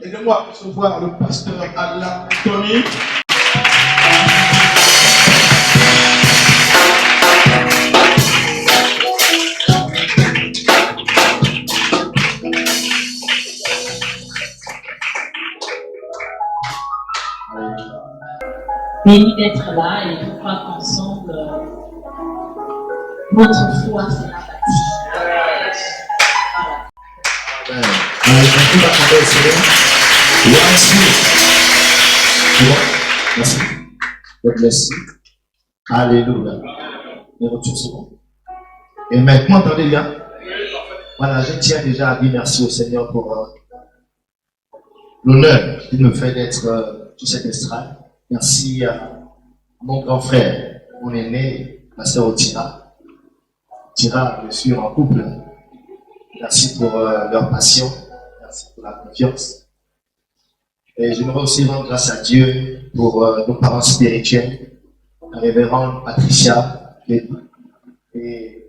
Aidez-moi à recevoir le pasteur Alain Tony. Béni d'être là et je crois qu'ensemble, notre foi sera bâtie. Amen. Merci. God bless you. Alléluia. Les retours sont bons. Et maintenant, entendez bien. Voilà, je tiens déjà à dire merci au Seigneur pour l'honneur qu'il me fait d'être sur cette estrade. Merci à mon grand frère, mon aîné, ma sœur Tira. Tira, bien sûr, en couple. Merci pour leur passion. Merci pour la confiance. Et j'aimerais aussi rendre grâce à Dieu pour nos parents spirituels, la révérende Patricia et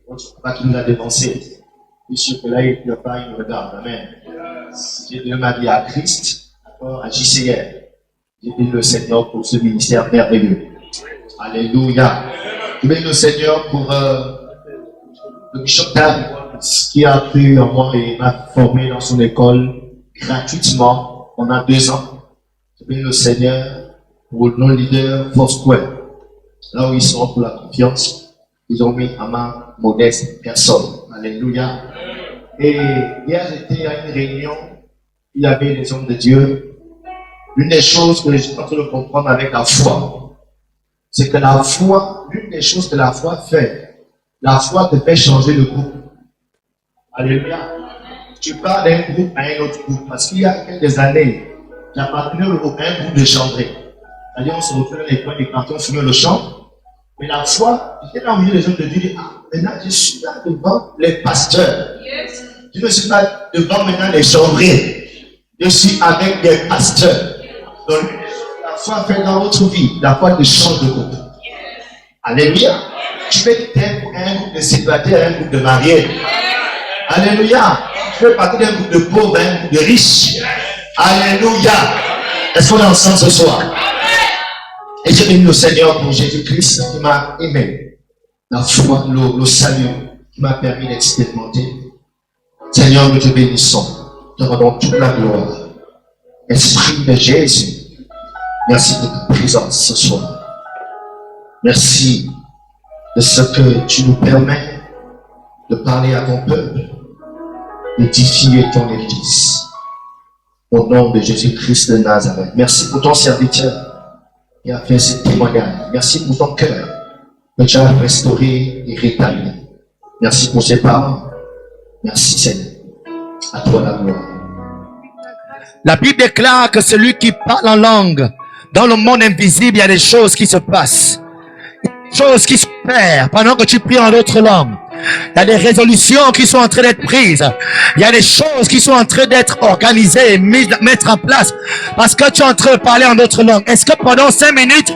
notre papa qui nous a dévancés. Je suis sûr que là, il ne pleure pas, il nous regarde. Amen. J'ai donné ma vie à Christ, à JCR. J'ai béni le Seigneur pour ce ministère merveilleux. Alléluia. Je bénis le Seigneur pour le bishop Dan qui a cru en moi et m'a formé dans son école gratuitement pendant 2 ans. Je bénis le Seigneur pour nos leaders Foursquare. Là où ils sont pour la confiance, ils ont mis à ma modeste personne. Alléluia. Et hier, j'étais à une réunion, il y avait les hommes de Dieu. L'une des choses que je suis en train de comprendre avec la foi, c'est que la foi, l'une des choses que la foi fait, la foi te fait changer de groupe. Alléluia. Tu pars d'un groupe à un autre groupe. Parce qu'il y a quelques années, j'appartenais à un groupe de chambrés. C'est-à-dire, on se retrouve dans les coins des cantons, on fume le champ. Mais la foi, j'étais là au milieu des hommes de Dieu, dit, maintenant je suis là devant les pasteurs. Je ne suis pas devant maintenant les chambrés. Je suis avec des pasteurs. Donc, la foi fait dans votre vie, la foi te change de groupe. Alléluia. Tu peux être pour un groupe de célibataires, un groupe de mariés. Alléluia. Tu peux partir d'un groupe de pauvres, un groupe de riches. Alléluia. Est-ce qu'on est ensemble ce soir? Et je bénis le Seigneur pour Jésus-Christ qui m'a aimé. La foi, le salut qui m'a permis d'expérimenter. Seigneur, nous te bénissons. Te rendons toute la gloire. Esprit de Jésus, merci de ta présence ce soir. Merci de ce que tu nous permets de parler à ton peuple, d'édifier ton Église. Au nom de Jésus-Christ de Nazareth. Merci pour ton serviteur qui a fait ce témoignage. Merci pour ton cœur que tu as restauré et rétabli. Merci pour ses parents. Merci Seigneur. À toi la gloire. La Bible déclare que celui qui parle en langue, dans le monde invisible, il y a des choses qui se passent. Des choses qui se perdent pendant que tu pries en d'autres langues. Il y a des résolutions qui sont en train d'être prises. Il y a des choses qui sont en train d'être organisées et mettre en place. Parce que tu es en train de parler en d'autres langues. Est-ce que pendant 5 minutes,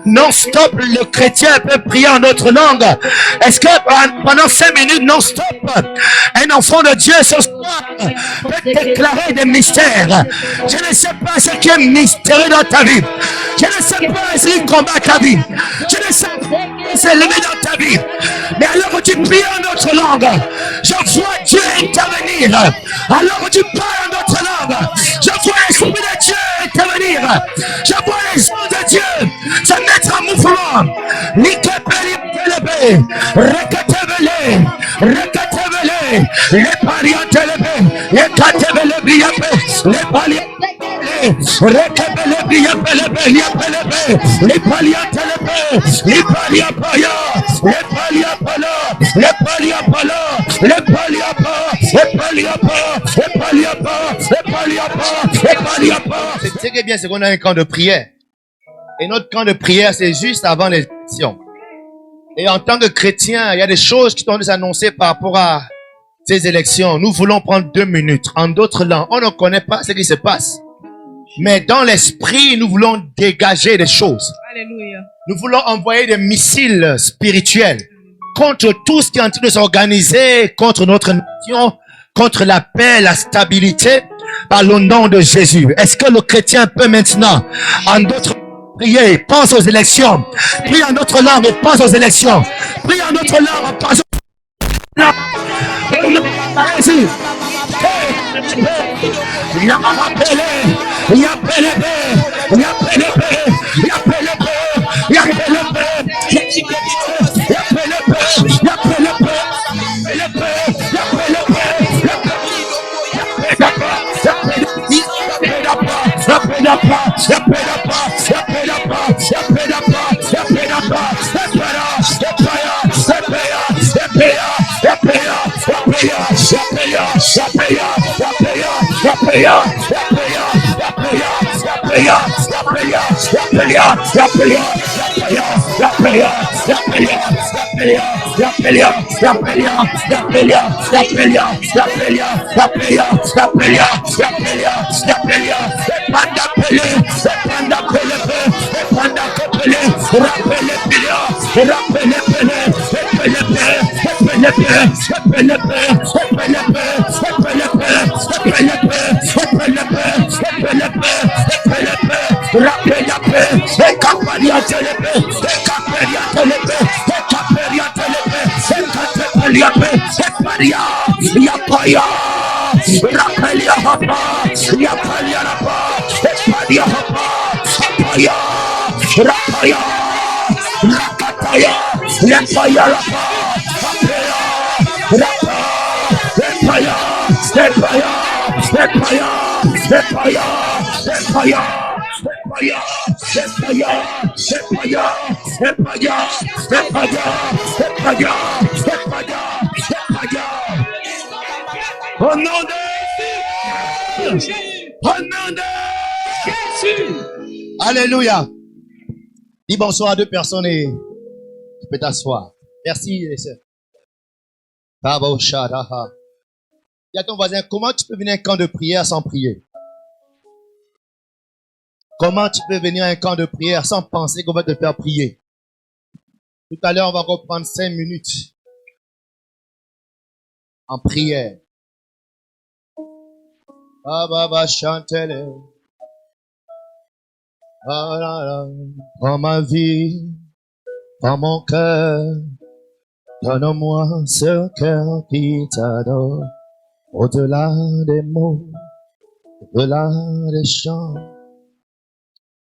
non-stop, le chrétien peut prier en d'autres langues? Est-ce que pendant 5 minutes, non-stop, un enfant de Dieu ce soir peut déclarer des mystères? Je ne sais pas ce qui est mystérieux dans ta vie. Je ne sais pas ce qui combat ta vie. Je ne sais pas ce qui s'est levé dans ta vie. Mais alors que tu pries en autre langue, je vois Dieu intervenir. Alors que tu parles en autre langue, je vois l'Esprit de Dieu intervenir. Je vois les anges de Dieu se mettre en mouvement. Les pariantelebe, les katebele, les paliantelebe. C'est très bien, c'est qu'on a un camp de prière. Et notre camp de prière, c'est juste avant les élections. Et en tant que chrétien, il y a des choses qui sont annoncées par rapport à ces élections. Nous voulons prendre 2 minutes en d'autres langues. On ne connaît pas ce qui se passe. Mais dans l'esprit, nous voulons dégager des choses. Alléluia. Nous voulons envoyer des missiles spirituels contre tout ce qui est en train de s'organiser, contre notre nation, contre la paix, la stabilité. par le nom de Jésus. Est-ce que le chrétien peut maintenant, en d'autres prier, pense aux élections, prie en notre langue et pense aux élections, prie en notre langue, pense aux élections. Vas-y. Il a appelé, il a appelé, il a appelé, il a appelé, il a appelé, il a appelé, il a Au nom de Jésus. Au nom de Jésus. Alléluia. Dis bonsoir à deux personnes et tu peux t'asseoir. Merci les sœurs. Dis à ton voisin, comment tu peux venir à un camp de prière sans prier? Comment tu peux venir à un camp de prière sans penser qu'on va te faire prier? Tout à l'heure, on va reprendre 5 minutes en prière. Chantez-le. Prends ma vie, prends mon cœur, donne-moi ce cœur qui t'adore, au-delà des mots, au-delà des chants.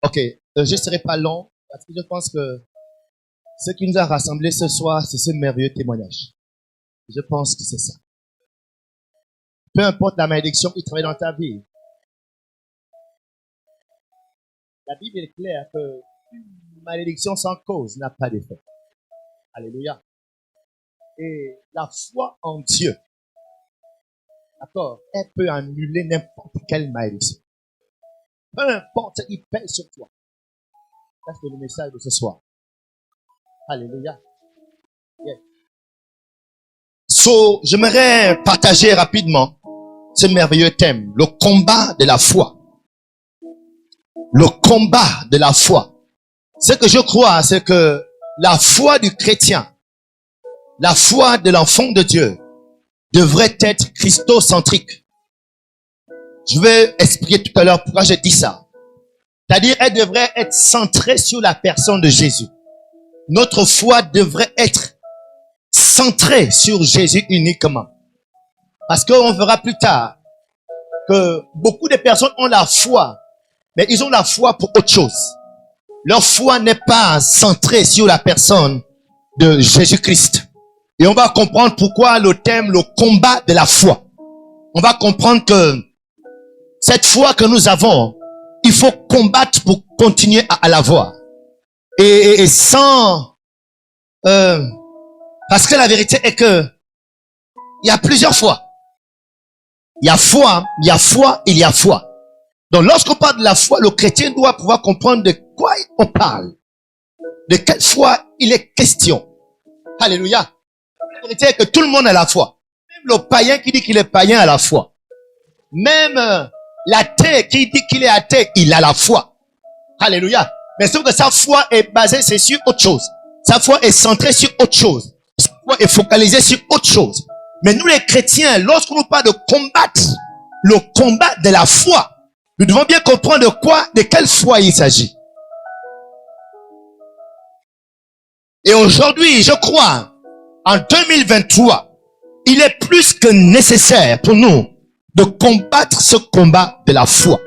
Ok, je serai pas long, parce que je pense que ce qui nous a rassemblés ce soir, c'est ce merveilleux témoignage. Je pense que c'est ça. Peu importe la malédiction qui travaille dans ta vie, la Bible est claire que une malédiction sans cause n'a pas d'effet. Alléluia. Et la foi en Dieu, d'accord, elle peut annuler n'importe quelle malédiction. Peu importe ce qui pèse sur toi. Ça, c'est le message de ce soir. Alléluia. Yeah. So, j'aimerais partager rapidement ce merveilleux thème, le combat de la foi. Le combat de la foi. Ce que je crois, c'est que la foi du chrétien, la foi de l'enfant de Dieu, devrait être christocentrique. Je vais expliquer tout à l'heure pourquoi je dis ça. C'est-à-dire, elle devrait être centrée sur la personne de Jésus. Notre foi devrait être centrée sur Jésus uniquement. Parce qu'on verra plus tard que beaucoup de personnes ont la foi, mais ils ont la foi pour autre chose. Leur foi n'est pas centrée sur la personne de Jésus-Christ. Et on va comprendre pourquoi le thème, le combat de la foi. On va comprendre que cette foi que nous avons, il faut combattre pour continuer à l'avoir. Et sans... parce que la vérité est que il y a plusieurs foi. Il y a foi, il y a foi, il y a foi. Donc lorsqu'on parle de la foi, le chrétien doit pouvoir comprendre de quoi on parle. De quelle foi il est question. Alléluia. La vérité est que tout le monde a la foi. Même le païen qui dit qu'il est païen a la foi. Même l'athée qui dit qu'il est athée, il a la foi. Alléluia. Mais sauf que sa foi est basée c'est sur autre chose. Sa foi est centrée sur autre chose. Sa foi est focalisée sur autre chose. Mais nous les chrétiens, lorsqu'on nous parle de combattre le combat de la foi. Nous devons bien comprendre de quelle foi il s'agit. Et aujourd'hui, je crois, en 2023, il est plus que nécessaire pour nous de combattre ce combat de la foi.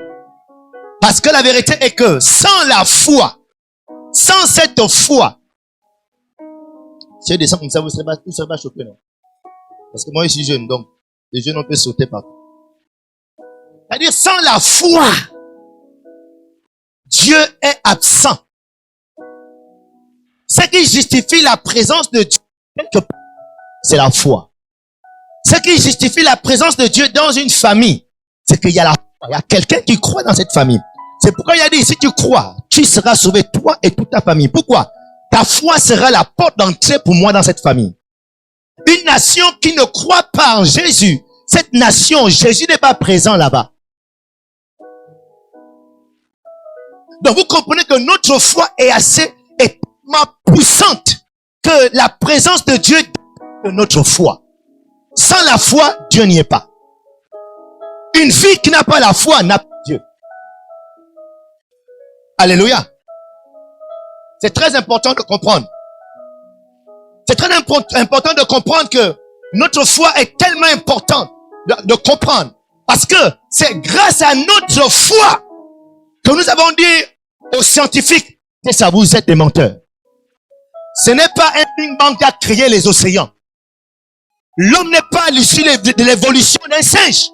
Parce que la vérité est que sans la foi, sans cette foi, si vous descendez comme ça, vous ne serez pas choqués, non? Parce que moi, je suis jeune, donc les jeunes, on peut sauter partout. C'est-à-dire, sans la foi, Dieu est absent. Ce qui justifie la présence de Dieu, c'est la foi. Ce qui justifie la présence de Dieu dans une famille, c'est qu'il y a la foi. Il y a quelqu'un qui croit dans cette famille. C'est pourquoi il a dit, si tu crois, tu seras sauvé, toi et toute ta famille. Pourquoi? Ta foi sera la porte d'entrée pour moi dans cette famille. Une nation qui ne croit pas en Jésus, cette nation, Jésus n'est pas présent là-bas. Donc vous comprenez que notre foi est assez puissante que la présence de Dieu de notre foi. Sans la foi, Dieu n'y est pas. Une vie qui n'a pas la foi n'a pas Dieu. Alléluia. C'est très important de comprendre. C'est très important de comprendre que notre foi est tellement importante de comprendre. Parce que c'est grâce à notre foi que nous avons dit aux scientifiques, c'est ça, vous êtes des menteurs. Ce n'est pas un Big Bang qui a créé les océans. L'homme n'est pas l'issue de l'évolution d'un singe.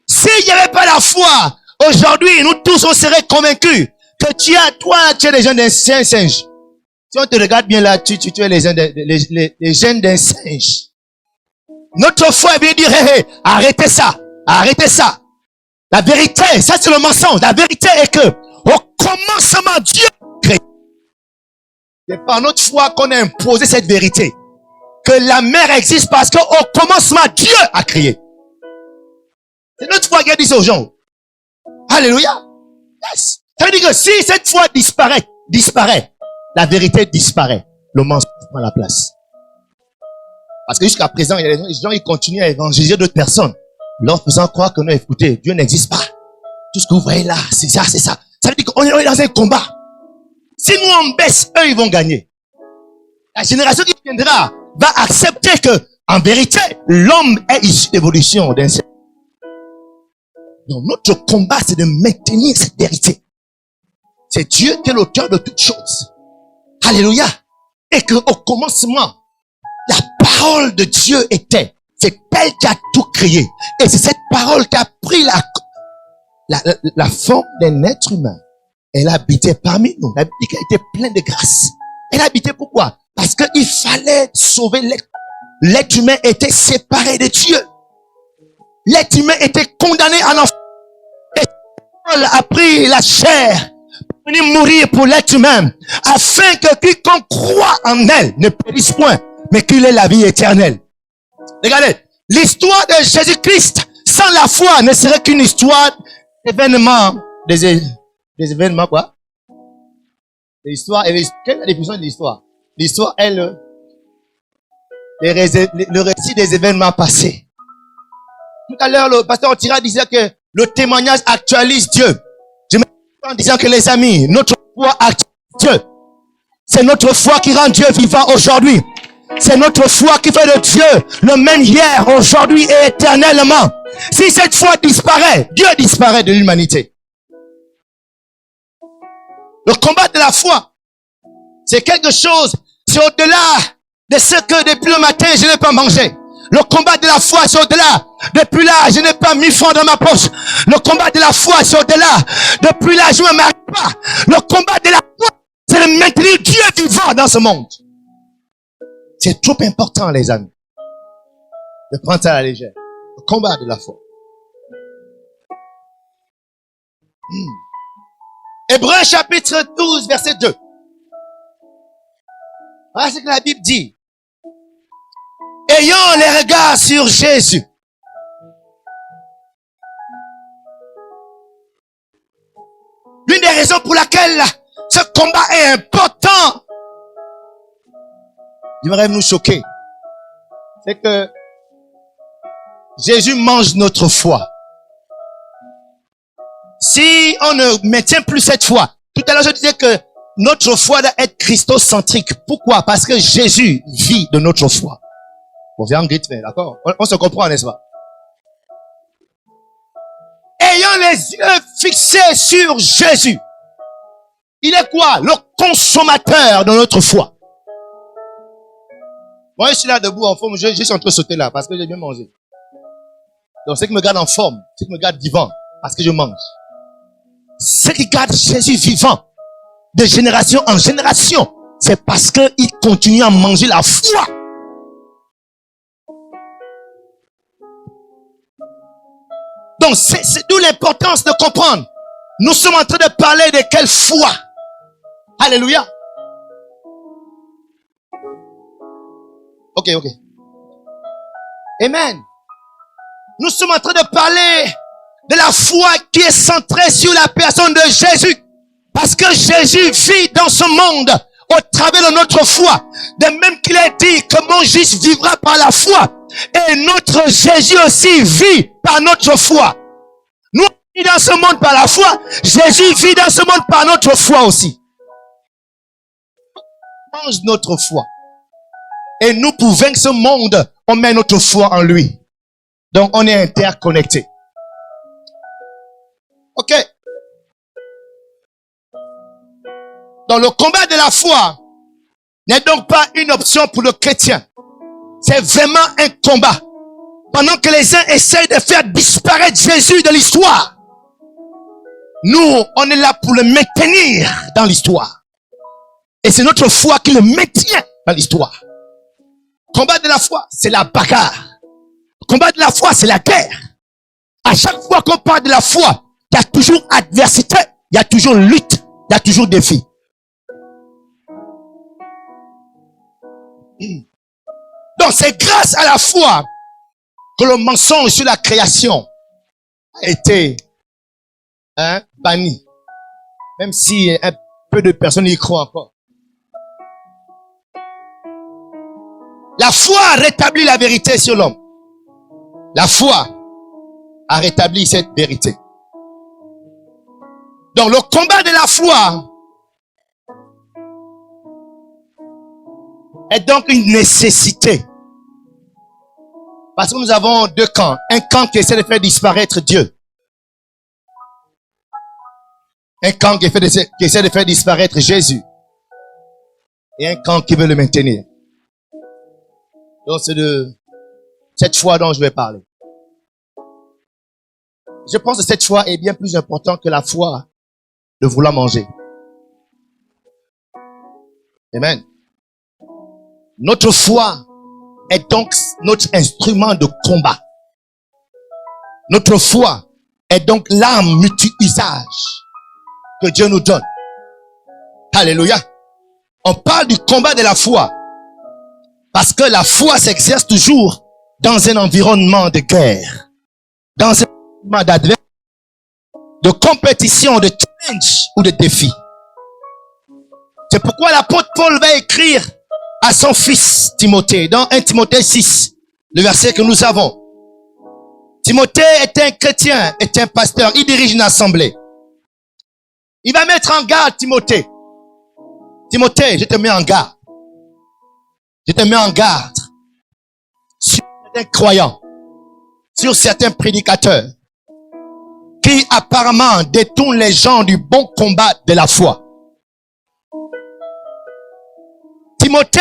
S'il n'y avait pas la foi, aujourd'hui, nous tous, on serait convaincus que tu es les gènes d'un singe. Si on te regarde bien là, tu es les gènes d'un singe. Notre foi vient dire, hey, arrêtez ça, arrêtez ça. La vérité, ça c'est le mensonge. La vérité est que, au commencement, Dieu crée. C'est par notre foi qu'on a imposé cette vérité. Que la mer existe parce qu'au commencement, Dieu a créé. C'est notre foi qui a dit ça aux gens. Alléluia. Yes. Ça veut dire que si cette foi disparaît, la vérité disparaît. Le mensonge prend la place. Parce que jusqu'à présent, il y a des gens qui continuent à évangéliser d'autres personnes. Leur faisant croire que non, écoutez, Dieu n'existe pas. Tout ce que vous voyez là, c'est ça, c'est ça. Ça veut dire qu'on est dans un combat. Si nous on baisse, eux ils vont gagner. La génération qui viendra va accepter que, en vérité, l'homme est issu d'évolution d'un seul. Donc notre combat, c'est de maintenir cette vérité. C'est Dieu qui est l'auteur de toutes choses. Alléluia. Et que au commencement, la parole de Dieu était. C'est elle qui a tout créé. Et c'est cette parole qui a pris la forme d'un être humain. Elle habitait parmi nous. La Bible dit qu'elle était pleine de grâce. Elle habitait pourquoi? Parce qu'il fallait sauver l'être. L'être humain était séparé de Dieu. L'être humain était condamné à l'enfer. Et Paul a pris la chair pour venir mourir pour l'être humain, afin que quiconque croit en elle ne périsse point, mais qu'il ait la vie éternelle. Regardez, l'histoire de Jésus-Christ sans la foi ne serait qu'une histoire d'événements, des événements quoi? L'histoire, quelle est la définition de l'histoire? L'histoire est le récit des événements passés. Tout à l'heure, le pasteur Otira disait que le témoignage actualise Dieu. Je me dis en disant que les amis, notre foi actualise Dieu. C'est notre foi qui rend Dieu vivant aujourd'hui. C'est notre foi qui fait de Dieu le même hier, aujourd'hui et éternellement. Si cette foi disparaît, Dieu disparaît de l'humanité. Le combat de la foi, c'est quelque chose, c'est au-delà de ce que depuis le matin, je n'ai pas mangé. Le combat de la foi, c'est au-delà. Depuis là, je n'ai pas 1000 francs dans ma poche. Le combat de la foi, c'est au-delà. Depuis là, je ne me marie pas. Le combat de la foi, c'est de maintenir Dieu vivant dans ce monde. C'est trop important, les amis, de prendre ça à la légère. Le combat de la foi. Hébreux chapitre 12, verset 2. Voilà ce que la Bible dit. Ayons les regards sur Jésus. L'une des raisons pour laquelle ce combat est important, j'aimerais nous choquer, c'est que Jésus mange notre foi. Si on ne maintient plus cette foi, tout à l'heure je disais que notre foi doit être christocentrique. Pourquoi? Parce que Jésus vit de notre foi. On vient en rythme, d'accord? On se comprend, n'est-ce pas? Ayant les yeux fixés sur Jésus. Il est quoi? Le consommateur de notre foi. Moi, je suis là debout en forme, je suis en train de sauter là parce que j'ai bien mangé. Donc, ce qui me garde en forme, ce qui me garde vivant, parce que je mange. Ce qui garde Jésus vivant, de génération en génération, c'est parce qu'il continue à manger la foi. Donc, c'est d'où l'importance de comprendre. Nous sommes en train de parler de quelle foi? Alléluia. Ok. Amen. Nous sommes en train de parler de la foi qui est centrée sur la personne de Jésus. Parce que Jésus vit dans ce monde au travers de notre foi. De même qu'il a dit que mon juste vivra par la foi. Et notre Jésus aussi vit par notre foi. Nous vivons dans ce monde par la foi. Jésus vit dans ce monde par notre foi aussi. On mange notre foi. Et nous, pour vaincre ce monde, on met notre foi en lui. Donc, on est interconnectés. Ok. Donc, le combat de la foi n'est donc pas une option pour le chrétien. C'est vraiment un combat. Pendant que les uns essayent de faire disparaître Jésus de l'histoire, nous, on est là pour le maintenir dans l'histoire. Et c'est notre foi qui le maintient dans l'histoire. Combat de la foi, c'est la bagarre. Combat de la foi, c'est la guerre. À chaque fois qu'on parle de la foi, il y a toujours adversité, il y a toujours lutte, il y a toujours défi. Donc c'est grâce à la foi que le mensonge sur la création a été banni. Même si un peu de personnes y croient encore. La foi rétablit la vérité sur l'homme. La foi a rétabli cette vérité. Donc le combat de la foi est donc une nécessité. Parce que nous avons deux camps. Un camp qui essaie de faire disparaître Dieu. Un camp qui essaie de faire disparaître Jésus. Et un camp qui veut le maintenir. Donc c'est de cette foi dont je vais parler. Je pense que cette foi est bien plus importante que la foi de vouloir manger. Amen. Notre foi est donc notre instrument de combat. Notre foi est donc l'arme multi-usage que Dieu nous donne. Alléluia. On parle du combat de la foi parce que la foi s'exerce toujours dans un environnement de guerre, dans un environnement d'adversité, de compétition, de challenge ou de défi. C'est pourquoi l'apôtre Paul va écrire à son fils Timothée, dans 1 Timothée 6, le verset que nous avons. Timothée est un chrétien, est un pasteur, il dirige une assemblée. Il va mettre en garde Timothée. Timothée, je te mets en garde. Je te mets en garde sur certains croyants, sur certains prédicateurs qui apparemment détournent les gens du bon combat de la foi. Timothée,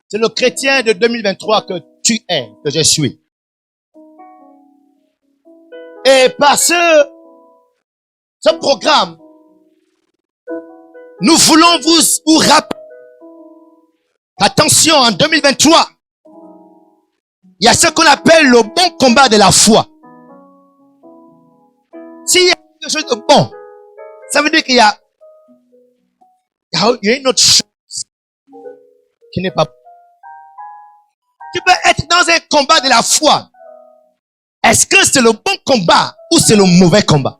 c'est le chrétien de 2023 que tu es, que je suis. Et par ce programme, nous voulons vous rappeler. Attention, en 2023, il y a ce qu'on appelle le bon combat de la foi. S'il y a quelque chose de bon, ça veut dire qu'il y a une autre chose qui n'est pas. Tu peux être dans un combat de la foi. Est-ce que c'est le bon combat ou c'est le mauvais combat?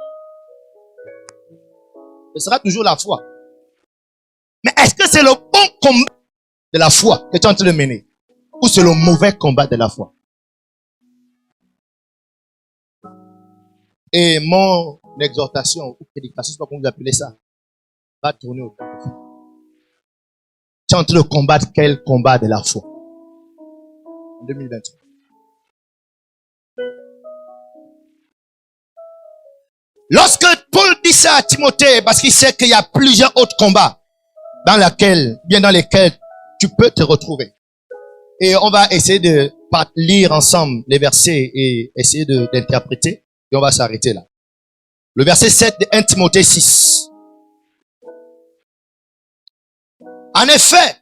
Ce sera toujours la foi. Mais est-ce que c'est le bon combat de la foi que tu es en train de mener? Ou c'est le mauvais combat de la foi? Et mon exhortation, ou prédication, je sais pas comment vous appelez ça, va tourner autour de ça. Tu es en train de combattre quel combat de la foi? En 2023. Lorsque Paul dit ça à Timothée, parce qu'il sait qu'il y a plusieurs autres combats dans lesquels tu peux te retrouver. Et on va essayer de lire ensemble les versets et essayer d'interpréter. Et on va s'arrêter là. Le verset 7 de 1 Timothée 6. En effet,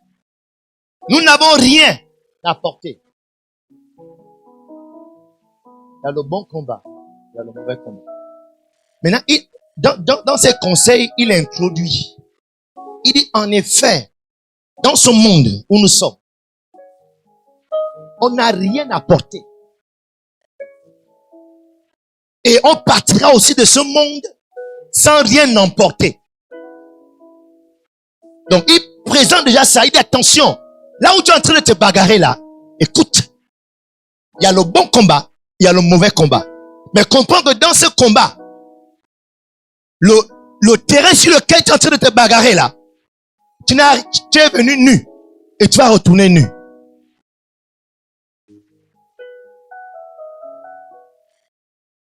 nous n'avons rien à porter. Il y a le bon combat, il y a le mauvais combat. Maintenant, dans ses conseils, il introduit. Il dit, en effet, dans ce monde où nous sommes, on n'a rien à porter. Et on partira aussi de ce monde sans rien emporter. Donc, il présente déjà ça. Il dit, attention, là où tu es en train de te bagarrer là, écoute, il y a le bon combat, il y a le mauvais combat. Mais comprends que dans ce combat, le terrain sur lequel tu es en train de te bagarrer là, tu es venu nu et tu vas retourner nu.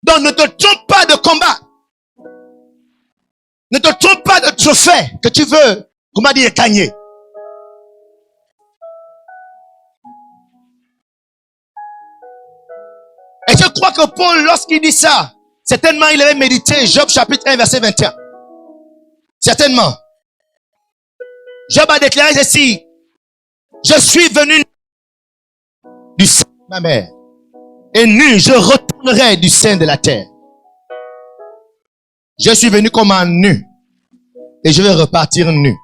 Donc ne te trompe pas de combat. Ne te trompe pas de trophée que tu veux, comment dire, gagner. Et je crois que Paul, lorsqu'il dit ça, certainement il avait médité Job chapitre 1 verset 21. Certainement. Job a déclaré ceci: je suis venu du sein de ma mère, et nu je retournerai du sein de la terre. Je suis venu comme un nu, et je vais repartir nu.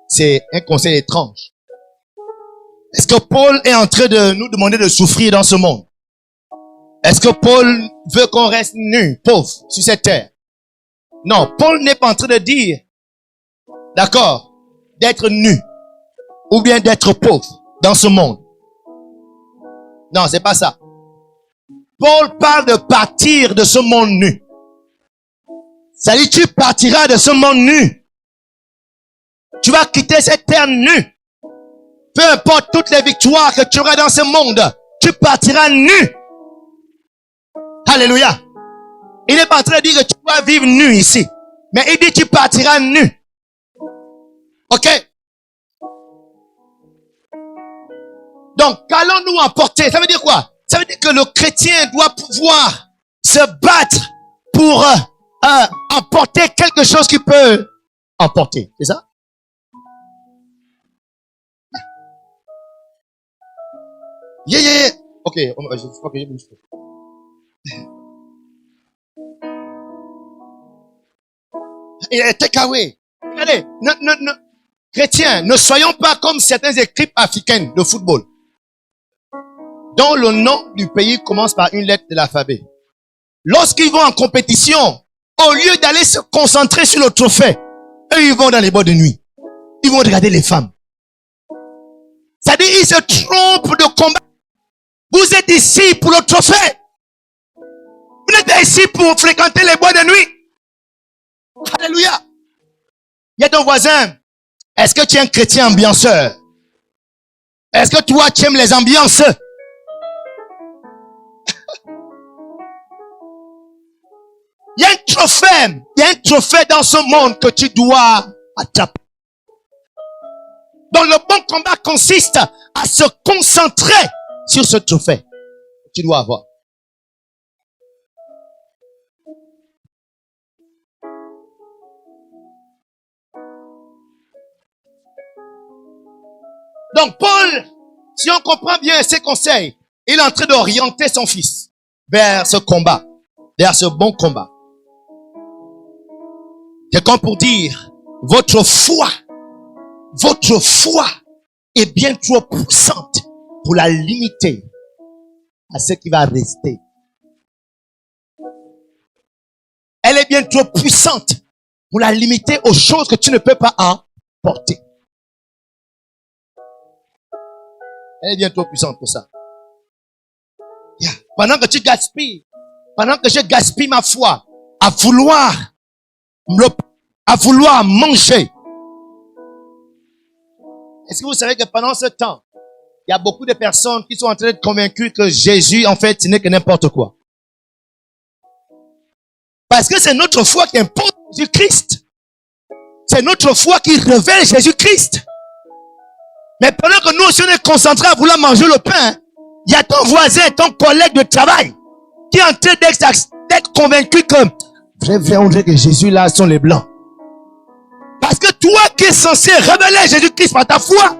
C'est un conseil étrange. Est-ce que Paul est en train de nous demander de souffrir dans ce monde? Est-ce que Paul veut qu'on reste nu, pauvre, sur cette terre? Non, Paul n'est pas en train de dire, d'accord, d'être nu, ou bien d'être pauvre dans ce monde. Non, c'est pas ça. Paul parle de partir de ce monde nu. Ça dit, tu partiras de ce monde nu. Tu vas quitter cette terre nue. Peu importe toutes les victoires que tu auras dans ce monde, tu partiras nu. Alléluia. Il n'est pas en train de dire que tu vas vivre nu ici. Mais il dit tu partiras nu. Ok? Donc, qu'allons-nous emporter? Ça veut dire quoi? Ça veut dire que le chrétien doit pouvoir se battre pour emporter quelque chose qu'il peut emporter. C'est ça? Yeah. Ok, je crois que j'ai bougé. Et take away. Regardez, chrétiens, ne soyons pas comme certaines équipes africaines de football, dont le nom du pays commence par une lettre de l'alphabet. Lorsqu'ils vont en compétition, au lieu d'aller se concentrer sur le trophée, eux, ils vont dans les boîtes de nuit. Ils vont regarder les femmes. C'est-à-dire, ils se trompent de combat. Vous êtes ici pour le trophée. Vous n'êtes pas ici pour fréquenter les boîtes de nuit. Alléluia. Il y a ton voisin. Est-ce que tu es un chrétien ambianceur? Est-ce que toi, tu aimes les ambiances? Il y a un trophée dans ce monde que tu dois attraper. Donc le bon combat consiste à se concentrer sur ce trophée que tu dois avoir. Donc Paul, si on comprend bien ses conseils, il est en train d'orienter son fils vers ce combat, vers ce bon combat. C'est comme pour dire, votre foi est bien trop puissante pour la limiter à ce qui va rester. Elle est bien trop puissante pour la limiter aux choses que tu ne peux pas emporter. Elle est bien trop puissante pour ça. Yeah. Pendant que tu gaspilles pendant que je gaspille ma foi à vouloir manger. Est-ce que vous savez que pendant ce temps, il y a beaucoup de personnes qui sont en train d'être convaincues que Jésus, en fait, ce n'est que n'importe quoi. Parce que c'est notre foi qui impose Jésus-Christ. C'est notre foi qui révèle Jésus-Christ. Mais pendant que nous aussi on est concentrés à vouloir manger le pain, il y a ton voisin, ton collègue de travail, qui est en train d'être convaincu que, vrai, on dirait que Jésus là sont les blancs. Parce que toi qui es censé révéler Jésus-Christ par ta foi,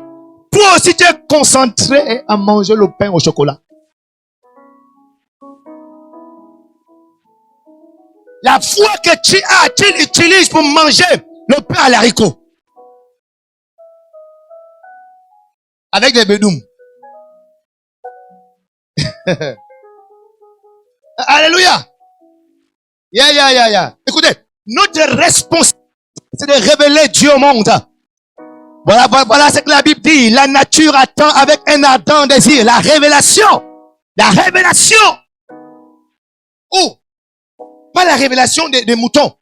toi aussi tu es concentré à manger le pain au chocolat. La foi que tu as, tu l'utilises pour manger le pain à l'haricot. Avec des bédoums. Alléluia. Écoutez, notre responsabilité, c'est de révéler Dieu au monde. Voilà ce que la Bible dit. La nature attend avec un ardent désir la révélation. La révélation. Oh, pas la révélation des moutons.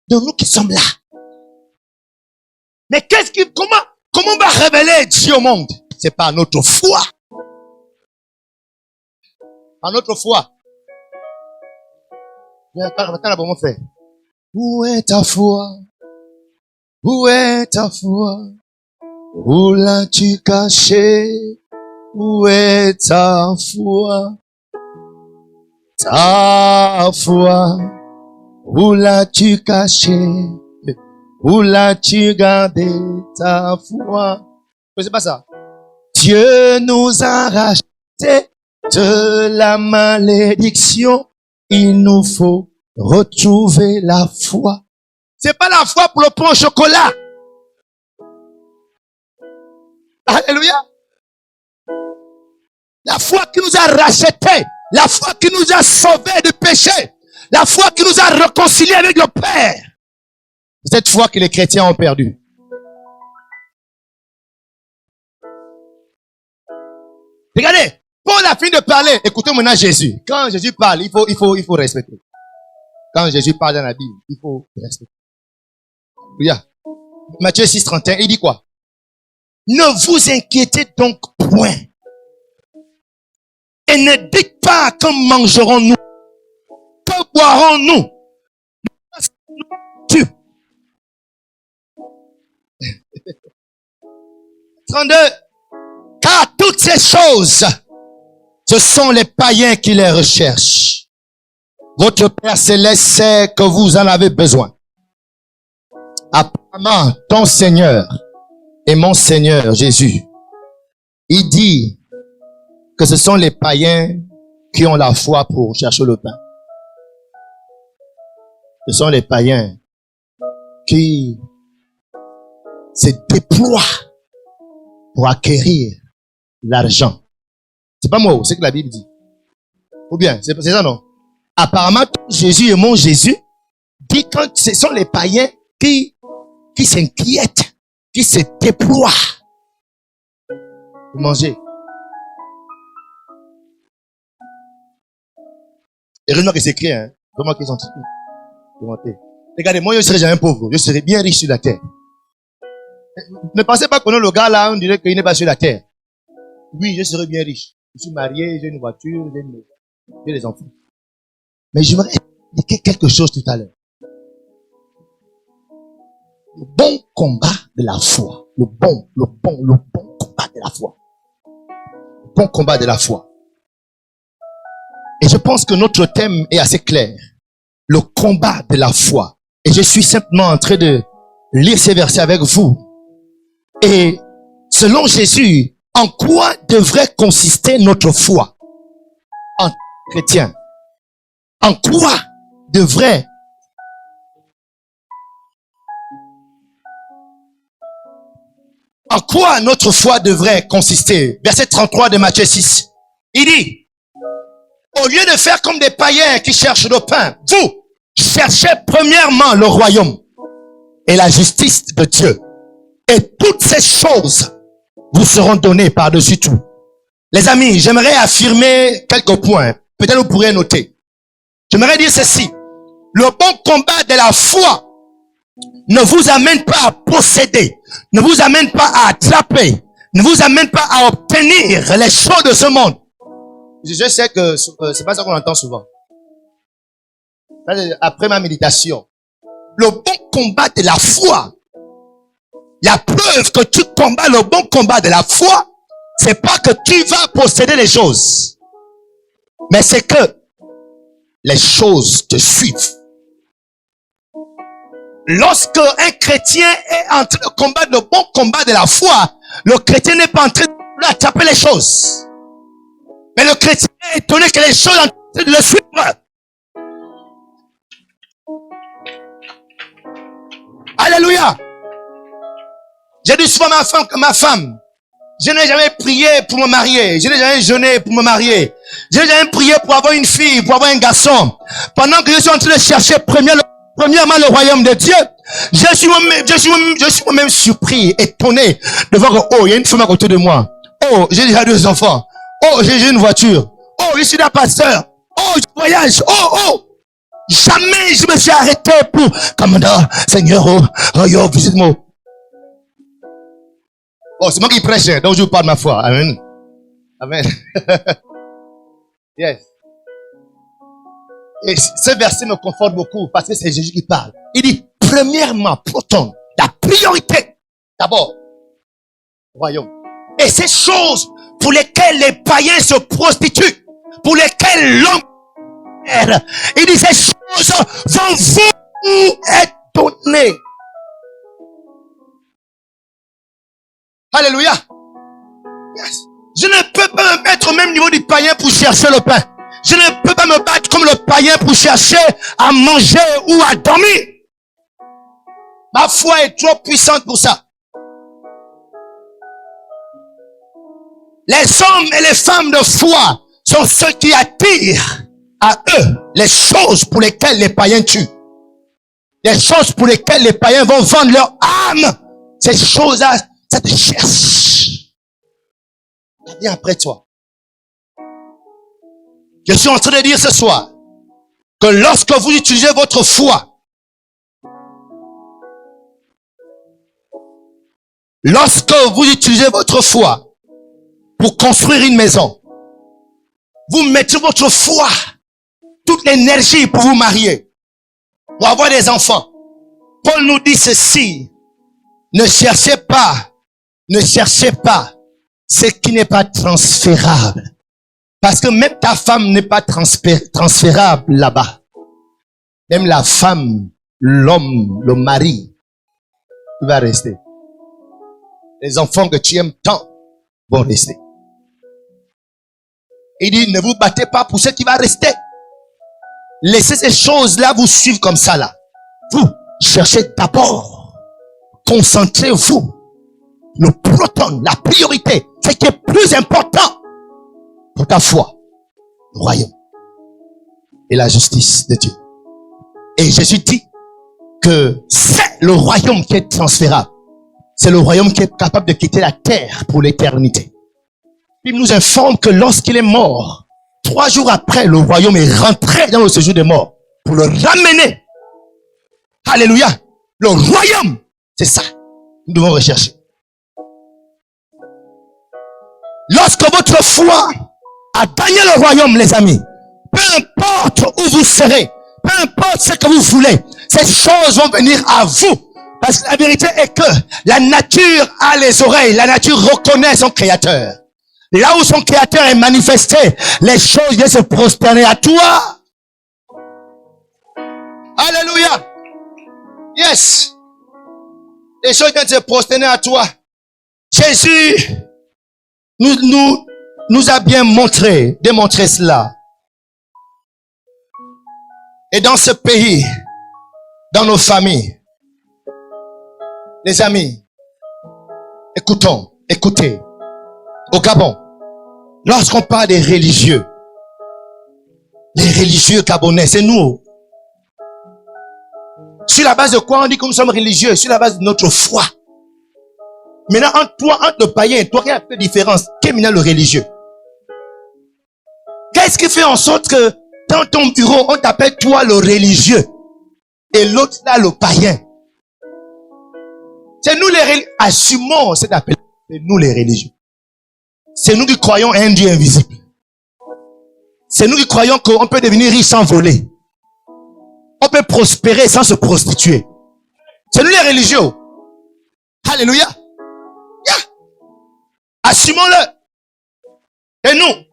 De nous qui sommes là. Mais comment on va révéler Dieu au monde? C'est par notre foi. Par notre foi. Où est ta foi? Où est ta foi? Où l'as-tu caché? Où est ta foi? Ta foi. Où l'as-tu caché? Où l'as-tu gardé ta foi? C'est pas ça. Dieu nous a rachetés de la malédiction. Il nous faut retrouver la foi. C'est pas la foi pour le pain au chocolat. Alléluia. La foi qui nous a rachetés. La foi qui nous a sauvés du péché. La foi qui nous a réconciliés avec le Père. Cette foi que les chrétiens ont perdue. Regardez, Paul a fini de parler. Écoutez maintenant Jésus. Quand Jésus parle, il faut respecter. Quand Jésus parle dans la Bible, il faut respecter. Regarde. Matthieu 6, 31, il dit quoi? Ne vous inquiétez donc point. Et ne dites pas quand mangerons-nous? Que boirons-nous? 32. Car toutes ces choses, ce sont les païens qui les recherchent. Votre Père Céleste sait que vous en avez besoin. Apparemment, ton Seigneur et mon Seigneur Jésus, il dit que ce sont les païens qui ont la foi pour chercher le pain. Ce sont les païens qui se déploient pour acquérir l'argent. C'est pas moi, c'est que la Bible dit. Ou bien, c'est ça non? Apparemment, Jésus et mon Jésus dit que ce sont les païens qui s'inquiètent, qui se déploient pour manger. Et regarde que c'est écrit, hein. Comment qu'ils sont commentés. Regardez, moi, je serais jamais pauvre. Je serais bien riche sur la terre. Ne pensez pas qu'on est le gars là, on dirait qu'il n'est pas sur la terre. Oui, je serais bien riche. Je suis marié, j'ai une voiture, j'ai des enfants. Mais j'aimerais expliquer quelque chose tout à l'heure. Le bon combat de la foi. Le bon combat de la foi. Le bon combat de la foi. Et je pense que notre thème est assez clair. Le combat de la foi. Et je suis simplement en train de lire ces versets avec vous. Et selon Jésus, en quoi devrait consister notre foi en chrétien? En quoi devrait notre foi devrait consister? Verset 33 de Matthieu 6. Il dit, au lieu de faire comme des païens qui cherchent le pain, vous cherchez premièrement le royaume et la justice de Dieu. Et toutes ces choses vous seront données par-dessus tout. Les amis, j'aimerais affirmer quelques points. Peut-être vous pourrez noter. J'aimerais dire ceci. Le bon combat de la foi ne vous amène pas à posséder, ne vous amène pas à attraper, ne vous amène pas à obtenir les choses de ce monde. Je sais que c'est pas ça qu'on entend souvent. Après ma méditation, le bon combat de la foi, la preuve que tu combats le bon combat de la foi, c'est pas que tu vas posséder les choses, mais c'est que les choses te suivent. Lorsque un chrétien est en train de combattre le bon combat de la foi, le chrétien n'est pas en train d'attraper les choses. Mais le chrétien est étonné que les choses sont en train de le suivre. Alléluia. J'ai dit souvent à ma femme, je n'ai jamais prié pour me marier. Je n'ai jamais jeûné pour me marier. Je n'ai jamais prié pour avoir une fille, pour avoir un garçon. Pendant que je suis en train de chercher premièrement le royaume de Dieu, je suis moi-même surpris, étonné de voir que, oh, il y a une femme à côté de moi. Oh, j'ai déjà 2 enfants. Oh, j'ai une voiture. Oh, je suis un pasteur. Oh, je voyage. Oh. Jamais je me suis arrêté pour, commandant, Seigneur, oh, visite-moi. Oh, c'est moi qui prêche, donc je vous parle ma foi. Amen. Amen. Yes. Et ce verset me conforte beaucoup parce que c'est Jésus qui parle. Il dit, premièrement, proton, la priorité, d'abord, royaume. Et ces choses pour lesquelles les païens se prostituent, pour lesquelles l'homme, il dit, ces choses vont vous être données. Alléluia. Yes. Je ne peux pas me mettre au même niveau du païen pour chercher le pain. Je ne peux pas me battre comme le païen pour chercher à manger ou à dormir. Ma foi est trop puissante pour ça. Les hommes et les femmes de foi sont ceux qui attirent à eux les choses pour lesquelles les païens tuent. Les choses pour lesquelles les païens vont vendre leur âme. Ces choses-là, ça te cherche. Ça vient après toi. Je suis en train de dire ce soir que lorsque vous utilisez votre foi, pour construire une maison, vous mettez votre foi, toute l'énergie pour vous marier, pour avoir des enfants. Paul nous dit ceci, ne cherchez pas ce qui n'est pas transférable. Parce que même ta femme n'est pas transférable là-bas. Même la femme, l'homme, le mari, il va rester. Les enfants que tu aimes tant vont rester. Il dit, ne vous battez pas pour ce qui va rester. Laissez ces choses-là vous suivre comme ça là. Vous, cherchez d'abord. Concentrez-vous. Le proton, la priorité, ce qui est plus important pour ta foi, le royaume et la justice de Dieu. Et Jésus dit que c'est le royaume qui est transférable. C'est le royaume qui est capable de quitter la terre pour l'éternité. Il nous informe que lorsqu'il est mort, 3 jours après, le royaume est rentré dans le séjour des morts pour le ramener. Alléluia. Le royaume, c'est ça. Nous devons rechercher. Lorsque votre foi a gagné le royaume, les amis, peu importe où vous serez, peu importe ce que vous voulez, ces choses vont venir à vous. Parce que la vérité est que la nature a les oreilles, la nature reconnaît son créateur. Là où son créateur est manifesté, les choses viennent se prosterner à toi. Alléluia. Yes. Les choses viennent se prosterner à toi. Jésus nous a bien démontré cela. Et dans ce pays, dans nos familles, les amis, écoutez, au Gabon, lorsqu'on parle des religieux, les religieux gabonais, c'est nous. Sur la base de quoi on dit que nous sommes religieux? Sur la base de notre foi. Maintenant, entre le païen et toi, il y a peu de différence. Qu'est maintenant le religieux? Qu'est-ce qui fait en sorte que dans ton bureau, on t'appelle toi le religieux. Et l'autre là, le païen. C'est nous les religieux. Assumons cet appel. C'est nous les religieux. C'est nous qui croyons à un Dieu invisible. C'est nous qui croyons qu'on peut devenir riche sans voler. On peut prospérer sans se prostituer. C'est nous les religieux. Alléluia. Yeah. Assumons-le. Et nous.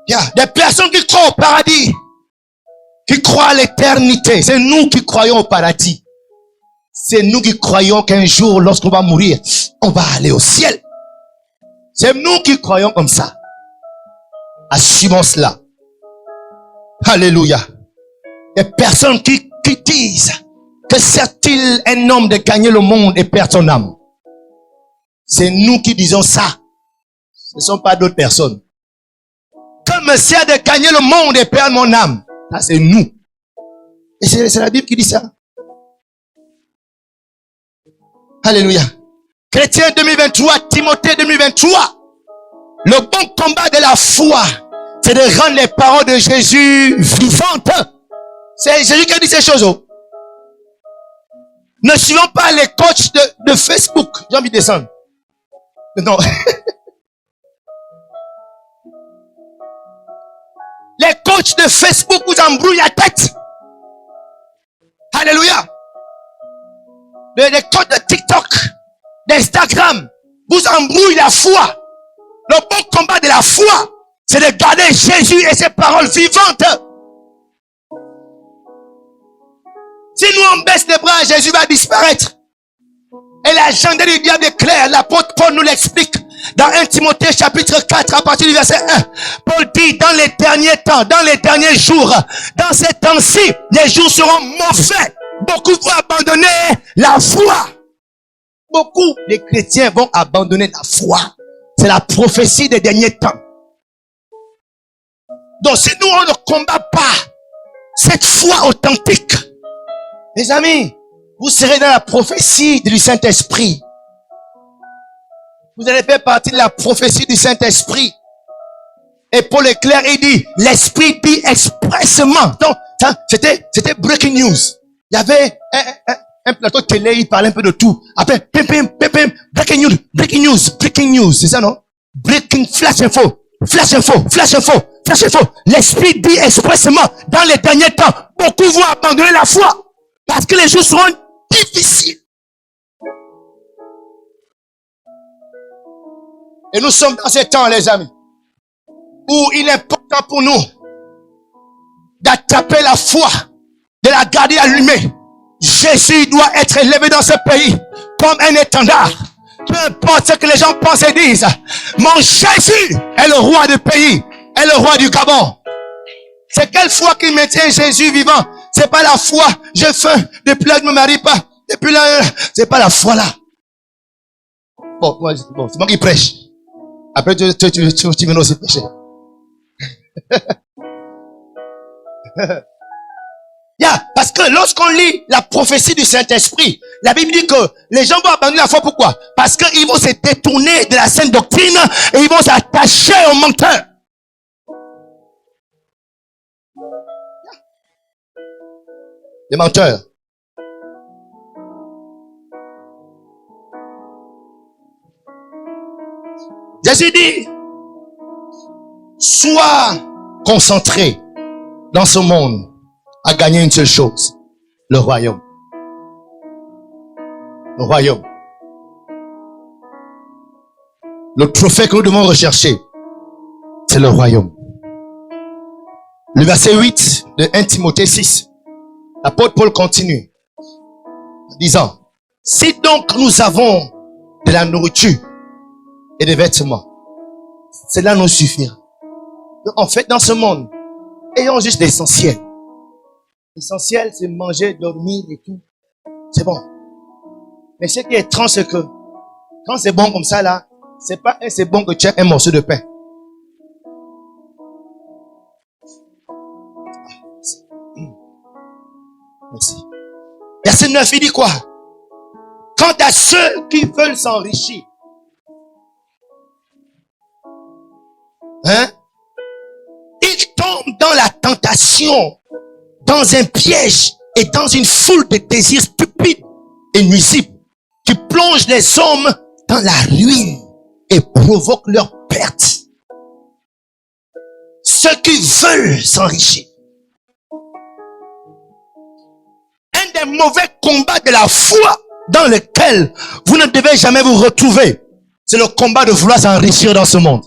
Il y a des personnes qui croient au paradis. Qui croient à l'éternité. C'est nous qui croyons au paradis. C'est nous qui croyons qu'un jour, lorsqu'on va mourir, on va aller au ciel. C'est nous qui croyons comme ça. Assumons cela. Alléluia. Des personnes qui disent que sert-il un homme de gagner le monde et perdre son âme? C'est nous qui disons ça. Ce ne sont pas d'autres personnes. Que me sert de gagner le monde et perdre mon âme? Ça, c'est nous. Et c'est la Bible qui dit ça. Alléluia. Chrétien 2023, Timothée 2023. Le bon combat de la foi, c'est de rendre les paroles de Jésus vivantes. C'est Jésus qui a dit ces choses. Ne suivons pas les coachs de Facebook. J'ai envie de descendre. Non. Les coachs de Facebook vous embrouillent la tête. Alléluia. Les coachs de TikTok, d'Instagram, vous embrouillent la foi. Le bon combat de la foi, c'est de garder Jésus et ses paroles vivantes. Si nous on baisse les bras, Jésus va disparaître. Et l'agenda du diable est clair. L'apôtre Paul nous l'explique. Dans 1 Timothée chapitre 4 à partir du verset 1. Paul dit, dans les derniers temps, dans les derniers jours, dans ces temps-ci, les jours seront mauvais. Beaucoup vont abandonner la foi. Beaucoup de chrétiens vont abandonner la foi. C'est la prophétie des derniers temps. Donc si nous on ne combat pas cette foi authentique, les amis, vous serez dans la prophétie du Saint-Esprit. Vous allez faire partie de la prophétie du Saint-Esprit. Et Paul est clair, il dit, l'Esprit dit expressement. Donc, c'était breaking news. Il y avait un plateau de télé, il parlait un peu de tout. Après, breaking news, c'est ça, non? Breaking, flash info. L'Esprit dit expressement, dans les derniers temps, beaucoup vont abandonner la foi. Parce que les jours seront difficiles. Et nous sommes dans ces temps, les amis, où il est important pour nous d'attraper la foi, de la garder allumée. Jésus doit être élevé dans ce pays comme un étendard. Peu importe ce que les gens pensent et disent, mon Jésus est le roi du pays, est le roi du Gabon. C'est quelle foi qui maintient Jésus vivant? C'est pas la foi, j'ai faim, depuis là je me marie pas, depuis là, c'est pas la foi là. Bon, c'est moi qui prêche. Après, tu viens aussi prêcher. Parce que lorsqu'on lit la prophétie du Saint-Esprit, la Bible dit que les gens vont abandonner la foi. Pourquoi? Parce qu'ils vont se détourner de la sainte doctrine et ils vont s'attacher aux menteurs. Les menteurs. Jésus dit, sois concentré dans ce monde à gagner une seule chose, le royaume. Le royaume. Le trophée que nous devons rechercher, c'est le royaume. Le verset 8 de 1 Timothée 6, l'apôtre Paul continue en disant, si donc nous avons de la nourriture et des vêtements, cela nous suffira. Donc, en fait, dans ce monde, ayons juste l'essentiel. L'essentiel, c'est manger, dormir et tout. C'est bon. Mais ce qui est étrange, c'est que quand c'est bon comme ça, là, c'est pas c'est bon que tu aies un morceau de pain. Merci. Verset 9, il dit quoi? Quant à ceux qui veulent s'enrichir, ils tombent tentation, dans un piège et dans une foule de désirs stupides et nuisibles qui plongent les hommes dans la ruine et provoquent leur perte. Ceux qui veulent s'enrichir. Un des mauvais combats de la foi dans lequel vous ne devez jamais vous retrouver, c'est le combat de vouloir s'enrichir dans ce monde.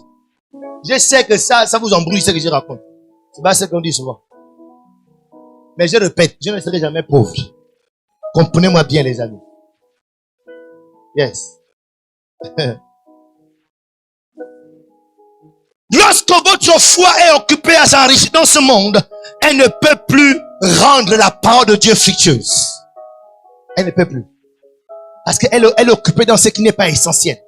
Je sais que ça vous embrouille ce que je raconte. C'est pas ce qu'on dit souvent. Mais je répète, je ne serai jamais pauvre. Comprenez-moi bien, les amis. Yes. Lorsque votre foi est occupée à s'enrichir dans ce monde, elle ne peut plus rendre la parole de Dieu fructueuse. Elle ne peut plus. Parce qu'elle est occupée dans ce qui n'est pas essentiel.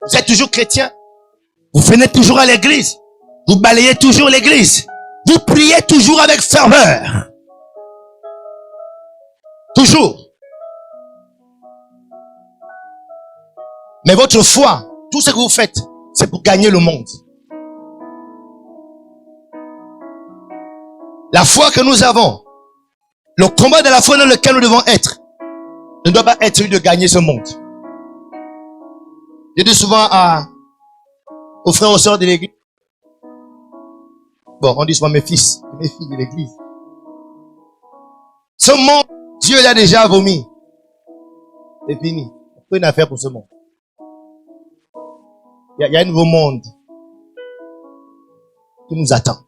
Vous êtes toujours chrétien. Vous venez toujours à l'église. Vous balayez toujours l'église. Vous priez toujours avec ferveur. Toujours. Mais votre foi, tout ce que vous faites, c'est pour gagner le monde. La foi que nous avons, le combat de la foi dans lequel nous devons être, ne doit pas être celui de gagner ce monde. Je dis souvent aux frères et aux sœurs de l'église. Bon, on dit souvent mes fils, mes filles de l'église. Ce monde, Dieu l'a déjà vomi. C'est fini. Plus une affaire pour ce monde. Il y a un nouveau monde qui nous attend.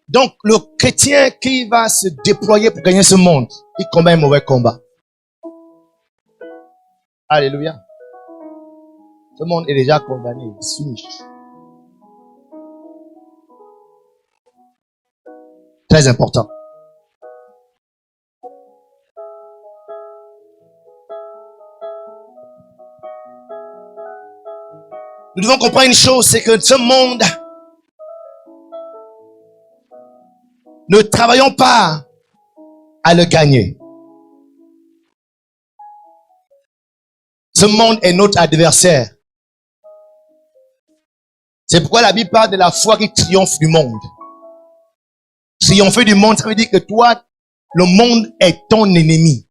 Donc, le chrétien qui va se déployer pour gagner ce monde, il combat un mauvais combat. Alléluia. Ce monde est déjà condamné. C'est fini. Très important. Nous devons comprendre une chose, c'est que ce monde, ne travaillons pas à le gagner. Ce monde est notre adversaire. C'est pourquoi la Bible parle de la foi qui triomphe du monde. Triompher du monde, ça veut dire que toi, le monde est ton ennemi.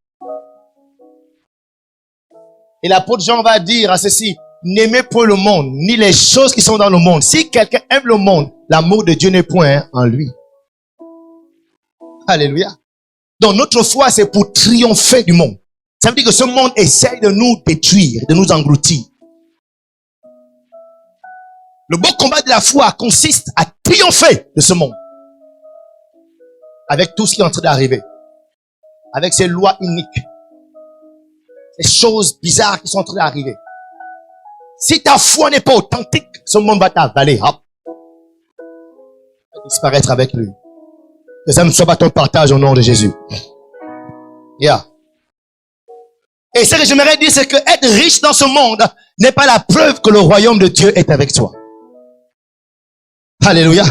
Et l'apôtre Jean va dire à ceci: n'aimez point le monde, ni les choses qui sont dans le monde. Si quelqu'un aime le monde, l'amour de Dieu n'est point en lui. Alléluia. Donc notre foi, c'est pour triompher du monde. Ça veut dire que ce monde essaye de nous détruire, de nous engloutir. Le beau combat de la foi consiste à triompher de ce monde. Avec tout ce qui est en train d'arriver. Avec ces lois uniques. Ces choses bizarres qui sont en train d'arriver. Si ta foi n'est pas authentique, ce monde va t'avaler. Hop. Disparaître avec lui. Que ça ne soit pas ton partage au nom de Jésus. Yeah. Et ce que j'aimerais dire, c'est que être riche dans ce monde n'est pas la preuve que le royaume de Dieu est avec toi. Alléluia.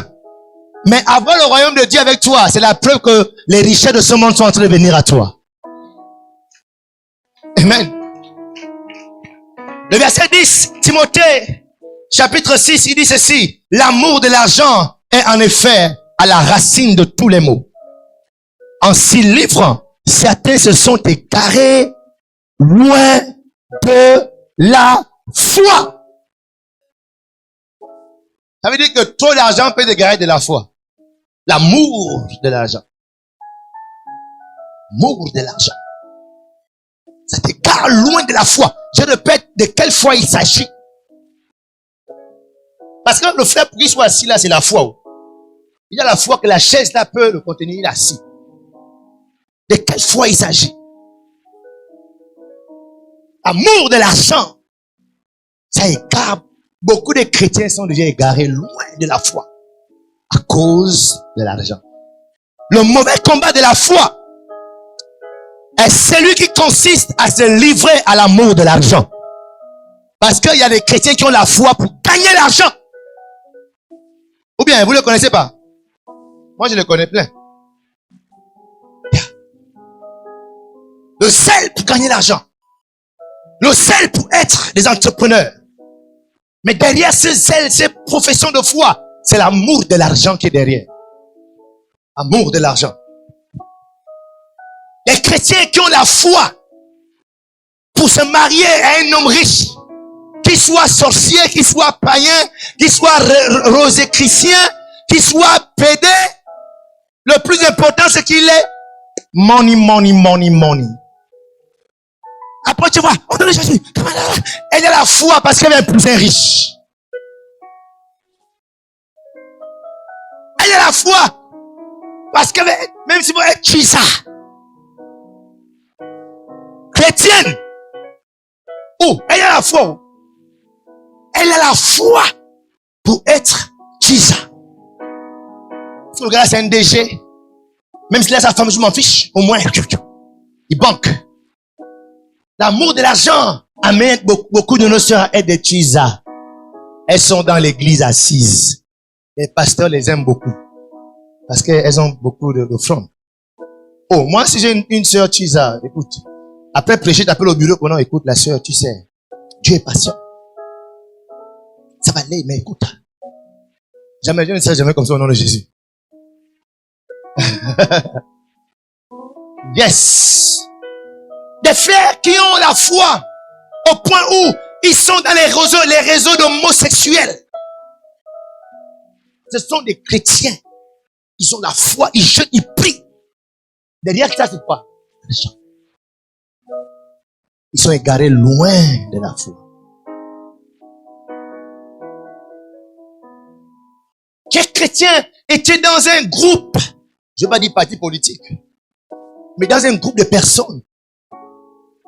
Mais avoir le royaume de Dieu avec toi, c'est la preuve que les richesses de ce monde sont en train de venir à toi. Amen. Le verset 10, Timothée, chapitre 6, il dit ceci: l'amour de l'argent est en effet à la racine de tous les maux. En 6 livres, certains se sont égarés loin de la foi. Ça veut dire que trop d'argent peut t'égarer de la foi. L'amour de l'argent. L'amour de l'argent. Ça t'égare loin de la foi. Je répète, de quelle foi il s'agit. Parce que le frère, pour qu'il soit assis là, c'est la foi. Il y a la foi que la chaise là peut le contenir, il est assis. De quelle foi il s'agit? Amour de l'argent. Ça égare. Beaucoup de chrétiens sont déjà égarés loin de la foi. À cause de l'argent. Le mauvais combat de la foi est celui qui consiste à se livrer à l'amour de l'argent. Parce qu'il y a des chrétiens qui ont la foi pour gagner l'argent. Ou bien, vous ne le connaissez pas? Moi, je le connais plein. Le sel pour gagner l'argent. Le sel pour être des entrepreneurs. Mais derrière ces zèles, ces professions de foi, c'est l'amour de l'argent qui est derrière. Amour de l'argent. Les chrétiens qui ont la foi pour se marier à un homme riche, qu'il soit sorcier, qu'il soit païen, qu'il soit rosécristien, qu'il soit pédé, le plus important c'est qu'il est money, money, money, money. Après tu vois, on donne Jésus. Elle a la foi parce qu'elle est un plus riche. Elle a la foi parce que même si vous êtes chisa, chrétienne, oh, elle a la foi. Elle a la foi pour être chisa. Si le gars c'est un DG, même s'il a sa femme, je m'en fiche, au moins, il banque. L'amour de l'argent amène beaucoup de nos sœurs à être des chisa. Elles sont dans l'église assises. Les pasteurs les aiment beaucoup. Parce qu'elles ont beaucoup d'offrandes. Oh, moi, si j'ai une sœur chisa, écoute. Après prêcher, t'appelles au bureau, non, écoute, la sœur, tu sais, Dieu est patient. Ça va aller, mais écoute. Jamais, je ne serai jamais comme ça au nom de Jésus. Yes. Des frères qui ont la foi au point où ils sont dans les réseaux d'homosexuels. Ce sont des chrétiens. Ils ont la foi, ils jeûnent, ils prient. Derrière ça, c'est quoi? Ils sont égarés loin de la foi. Quel chrétien était dans un groupe, je ne vais pas dire parti politique, mais dans un groupe de personnes.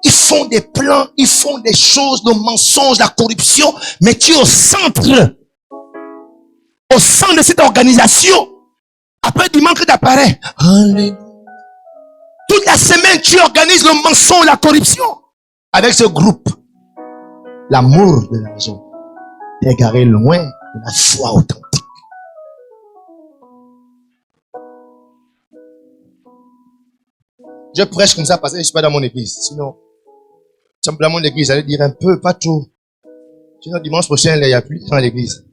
Ils font des plans, ils font des choses, le mensonge, la corruption, mais tu es au centre de cette organisation. Après dimanche que tu apparais, toute la semaine tu organises le mensonge, la corruption. Avec ce groupe, l'amour de l'argent est égaré loin de la foi authentique. Je prêche comme ça parce que je ne suis pas dans mon église. Sinon, simplement l'église, j'allais dire un peu, pas trop. Sinon, dimanche prochain, il n'y a plus dans l'église.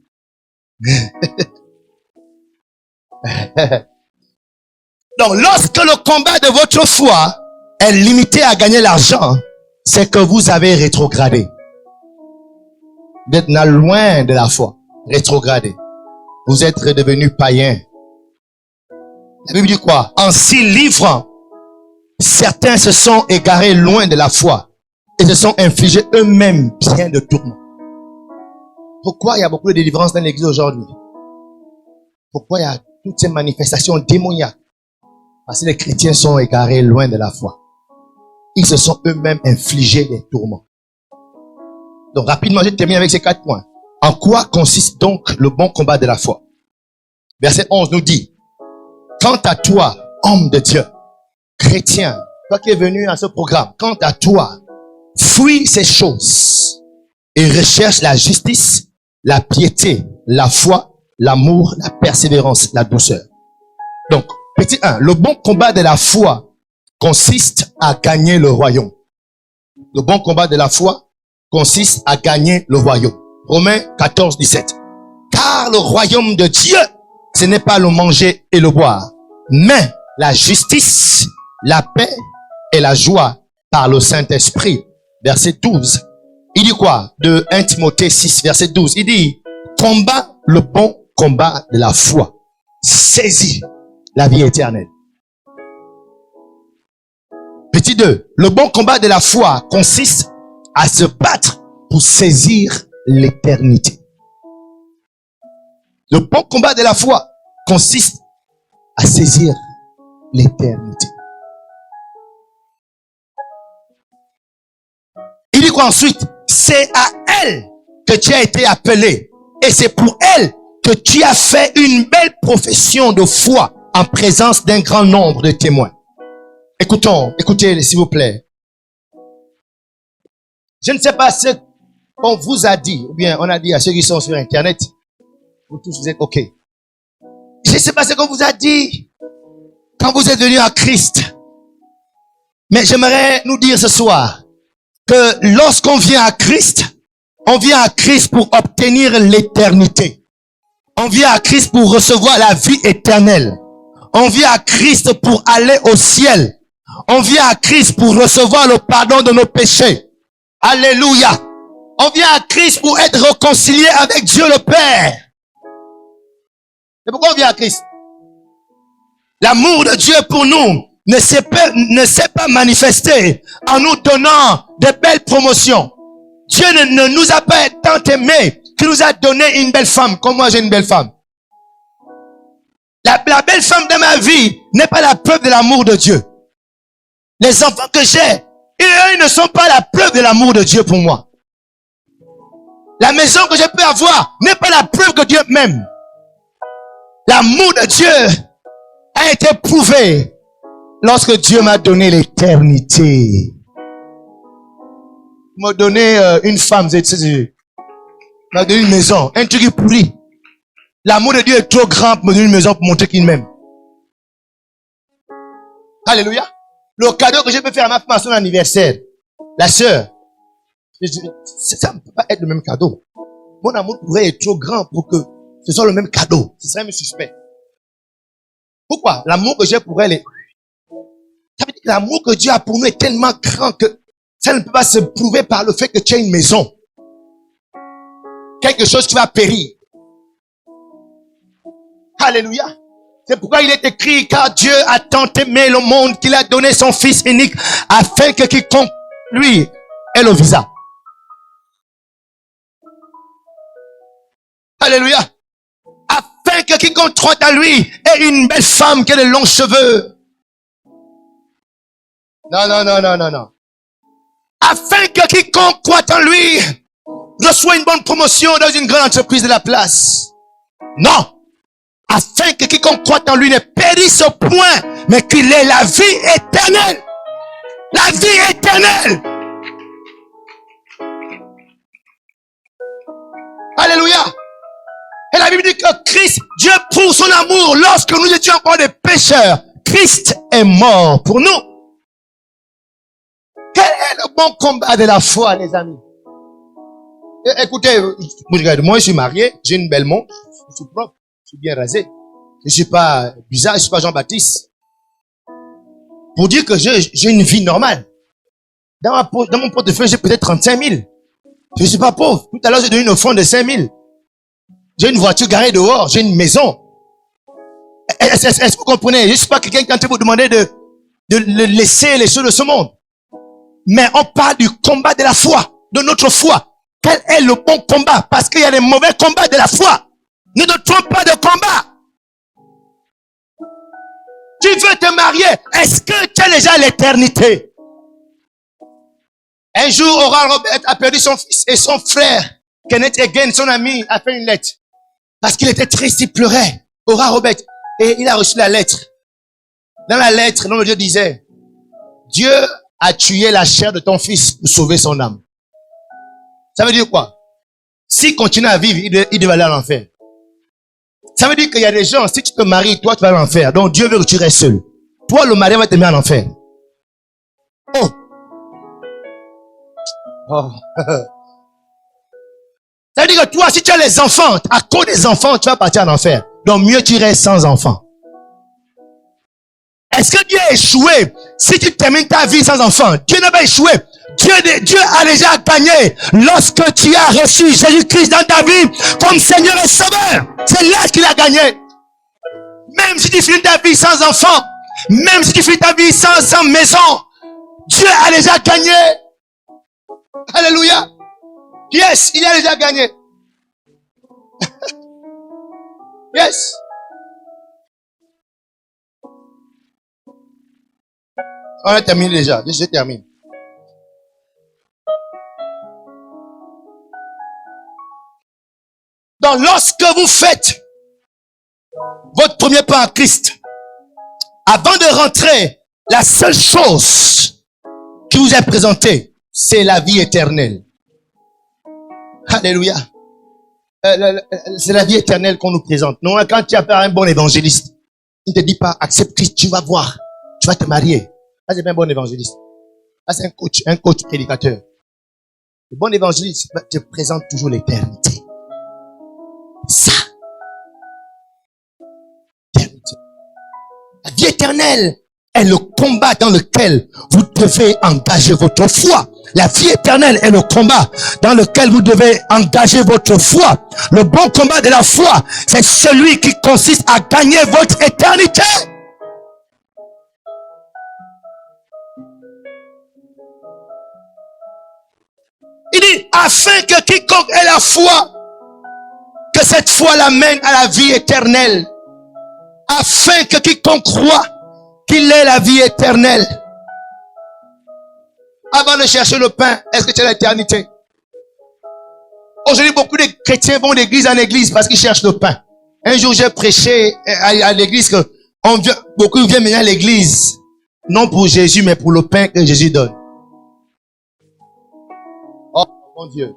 Donc, lorsque le combat de votre foi est limité à gagner l'argent, c'est que vous avez rétrogradé. Vous êtes loin de la foi. Rétrogradé. Vous êtes redevenu païen. La Bible dit quoi? En s'y livrant, certains se sont égarés loin de la foi et se sont infligés eux-mêmes bien de tourments. Pourquoi il y a beaucoup de délivrance dans l'église aujourd'hui? Pourquoi il y a toutes ces manifestations démoniaques? Parce que les chrétiens sont égarés loin de la foi. Ils se sont eux-mêmes infligés des tourments. Donc rapidement, je termine avec ces 4 points. En quoi consiste donc le bon combat de la foi? Verset 11 nous dit: quant à toi, homme de Dieu, chrétien, toi qui es venu à ce programme, quant à toi, fuis ces choses et recherche la justice, la piété, la foi, l'amour, la persévérance, la douceur. Donc, petit 1, le bon combat de la foi consiste à gagner le royaume. Le bon combat de la foi consiste à gagner le royaume. Romains 14, 17. Car le royaume de Dieu, ce n'est pas le manger et le boire, mais la justice, la paix et la joie par le Saint-Esprit. Verset 12. Il dit quoi? De 1 Timothée 6, verset 12. Il dit: combat le bon combat de la foi. Saisis la vie éternelle. Petit 2. Le bon combat de la foi consiste à se battre pour saisir l'éternité. Le bon combat de la foi consiste à saisir l'éternité. Il dit quoi ensuite? C'est à elle que tu as été appelé. Et c'est pour elle que tu as fait une belle profession de foi en présence d'un grand nombre de témoins. Écoutez s'il vous plaît. Je ne sais pas ce qu'on vous a dit, ou bien on a dit à ceux qui sont sur Internet, vous tous vous êtes OK. Je ne sais pas ce qu'on vous a dit quand vous êtes venus à Christ. Mais j'aimerais nous dire ce soir que lorsqu'on vient à Christ, On vient à Christ pour obtenir l'éternité. On vient à Christ pour recevoir la vie éternelle. On vient à Christ pour aller au ciel. On vient à Christ pour recevoir le pardon de nos péchés. Alléluia. On vient à Christ pour être réconcilié avec Dieu le Père. C'est pourquoi on vient à Christ. L'amour de Dieu pour nous ne s'est pas manifesté en nous donnant de belles promotions. Dieu ne nous a pas tant aimés qu'il nous a donné une belle femme. Comme moi, j'ai une belle femme. La belle femme de ma vie n'est pas la preuve de l'amour de Dieu. Les enfants que j'ai, ils ne sont pas la preuve de l'amour de Dieu pour moi. La maison que je peux avoir n'est pas la preuve que Dieu m'aime. L'amour de Dieu a été prouvé lorsque Dieu m'a donné l'éternité. Il m'a donné une femme, il m'a donné une maison, un truc pourri. L'amour de Dieu est trop grand pour me donner une maison pour montrer qu'il m'aime. Alléluia. Le cadeau que je peux faire à ma femme à son anniversaire, la sœur, ça ne peut pas être le même cadeau. Mon amour pourrait être trop grand pour que ce soit le même cadeau. Ce serait même suspect. Pourquoi? L'amour que j'ai pour elle est... Ça veut dire que l'amour que Dieu a pour nous est tellement grand que ça ne peut pas se prouver par le fait que tu as une maison. Quelque chose qui va périr. Alléluia. C'est pourquoi il est écrit, car Dieu a tant aimé le monde qu'il a donné son Fils unique afin que quiconque lui ait le visa. Alléluia. Afin que quiconque croit à lui ait une belle femme qui a de longs cheveux. Non. Afin que quiconque croit en lui reçoit une bonne promotion dans une grande entreprise de la place. Non. Afin que quiconque croit en lui ne périsse au point, mais qu'il ait la vie éternelle. La vie éternelle. Alléluia. Et la Bible dit que Christ, Dieu prouve son amour lorsque nous étions encore des pécheurs. Christ est mort pour nous. Quel est le bon combat de la foi, les amis? Écoutez, moi je suis marié, j'ai une belle montre, je suis propre, je suis bien rasé. Je suis pas bizarre, je suis pas Jean-Baptiste. Pour dire que j'ai une vie normale. Dans mon portefeuille, j'ai peut-être 35 000. Je suis pas pauvre. Tout à l'heure, j'ai donné une offrande de 5 000. J'ai une voiture garée dehors, j'ai une maison. Est-ce que vous comprenez? Je suis pas quelqu'un qui est en train de vous demander de laisser les choses de ce monde. Mais on parle du combat de la foi, de notre foi. Quel est le bon combat? Parce qu'il y a des mauvais combats de la foi. Ne te trompe pas de combat. Tu veux te marier? Est-ce que tu as déjà l'éternité? Un jour, Oral Robert a perdu son fils et son frère, Kenneth Egan, son ami, a fait une lettre. Parce qu'il était triste, il pleurait. Oral Robert. Et il a reçu la lettre. Dans la lettre, l'homme de Dieu disait, Dieu a tué la chair de ton fils pour sauver son âme. Ça veut dire quoi? S'il continue à vivre, il devait aller à l'enfer. Ça veut dire qu'il y a des gens, si tu te maries, toi, tu vas à l'enfer. Donc Dieu veut que tu restes seul. Toi, le mari va te mettre à l'enfer. Oh. Ça veut dire que toi, si tu as les enfants, à cause des enfants, tu vas partir en enfer. Donc mieux tu restes sans enfants. Est-ce que Dieu a échoué si tu termines ta vie sans enfants? Dieu n'a pas échoué. Dieu a déjà gagné lorsque tu as reçu Jésus-Christ dans ta vie comme Seigneur et Sauveur. C'est là qu'il a gagné. Même si tu finis ta vie sans enfants, même si tu finis ta vie sans maison, Dieu a déjà gagné. Alléluia. Yes, il a déjà gagné. Yes. On a terminé déjà. Je termine. Donc, lorsque vous faites votre premier pas en Christ, avant de rentrer, la seule chose qui vous est présentée, c'est la vie éternelle. Alléluia. C'est la vie éternelle qu'on nous présente. Non, quand tu appelles un bon évangéliste, il ne te dit pas, accepte Christ, tu vas voir, tu vas te marier. Là, c'est pas un bon évangéliste. Là, c'est un coach prédicateur. Le bon évangéliste te présente toujours l'éternité. Ça. L'éternité. La vie éternelle est le combat dans lequel vous devez engager votre foi. La vie éternelle est le combat dans lequel vous devez engager votre foi. Le bon combat de la foi, c'est celui qui consiste à gagner votre éternité. Il dit, afin que quiconque ait la foi, que cette foi l'amène à la vie éternelle. Afin que quiconque croit qu'il ait la vie éternelle. Avant de chercher le pain, est-ce que tu as l'éternité? Aujourd'hui, beaucoup de chrétiens vont d'église en église parce qu'ils cherchent le pain. Un jour, j'ai prêché à l'église que beaucoup viennent maintenant à l'église, non pour Jésus, mais pour le pain que Jésus donne. Oh, mon Dieu.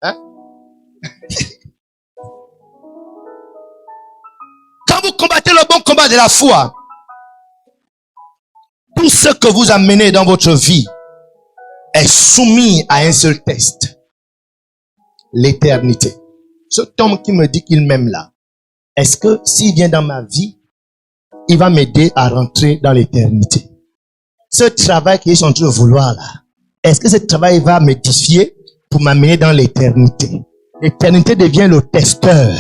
Hein? Quand vous combattez le bon combat de la foi, tout ce que vous amenez dans votre vie est soumis à un seul test. L'éternité. Cet homme qui me dit qu'il m'aime là, est-ce que s'il vient dans ma vie, il va m'aider à rentrer dans l'éternité? Ce travail qu'il est en train de vouloir là, est-ce que ce travail va m'édifier pour m'amener dans l'éternité? L'éternité devient le testeur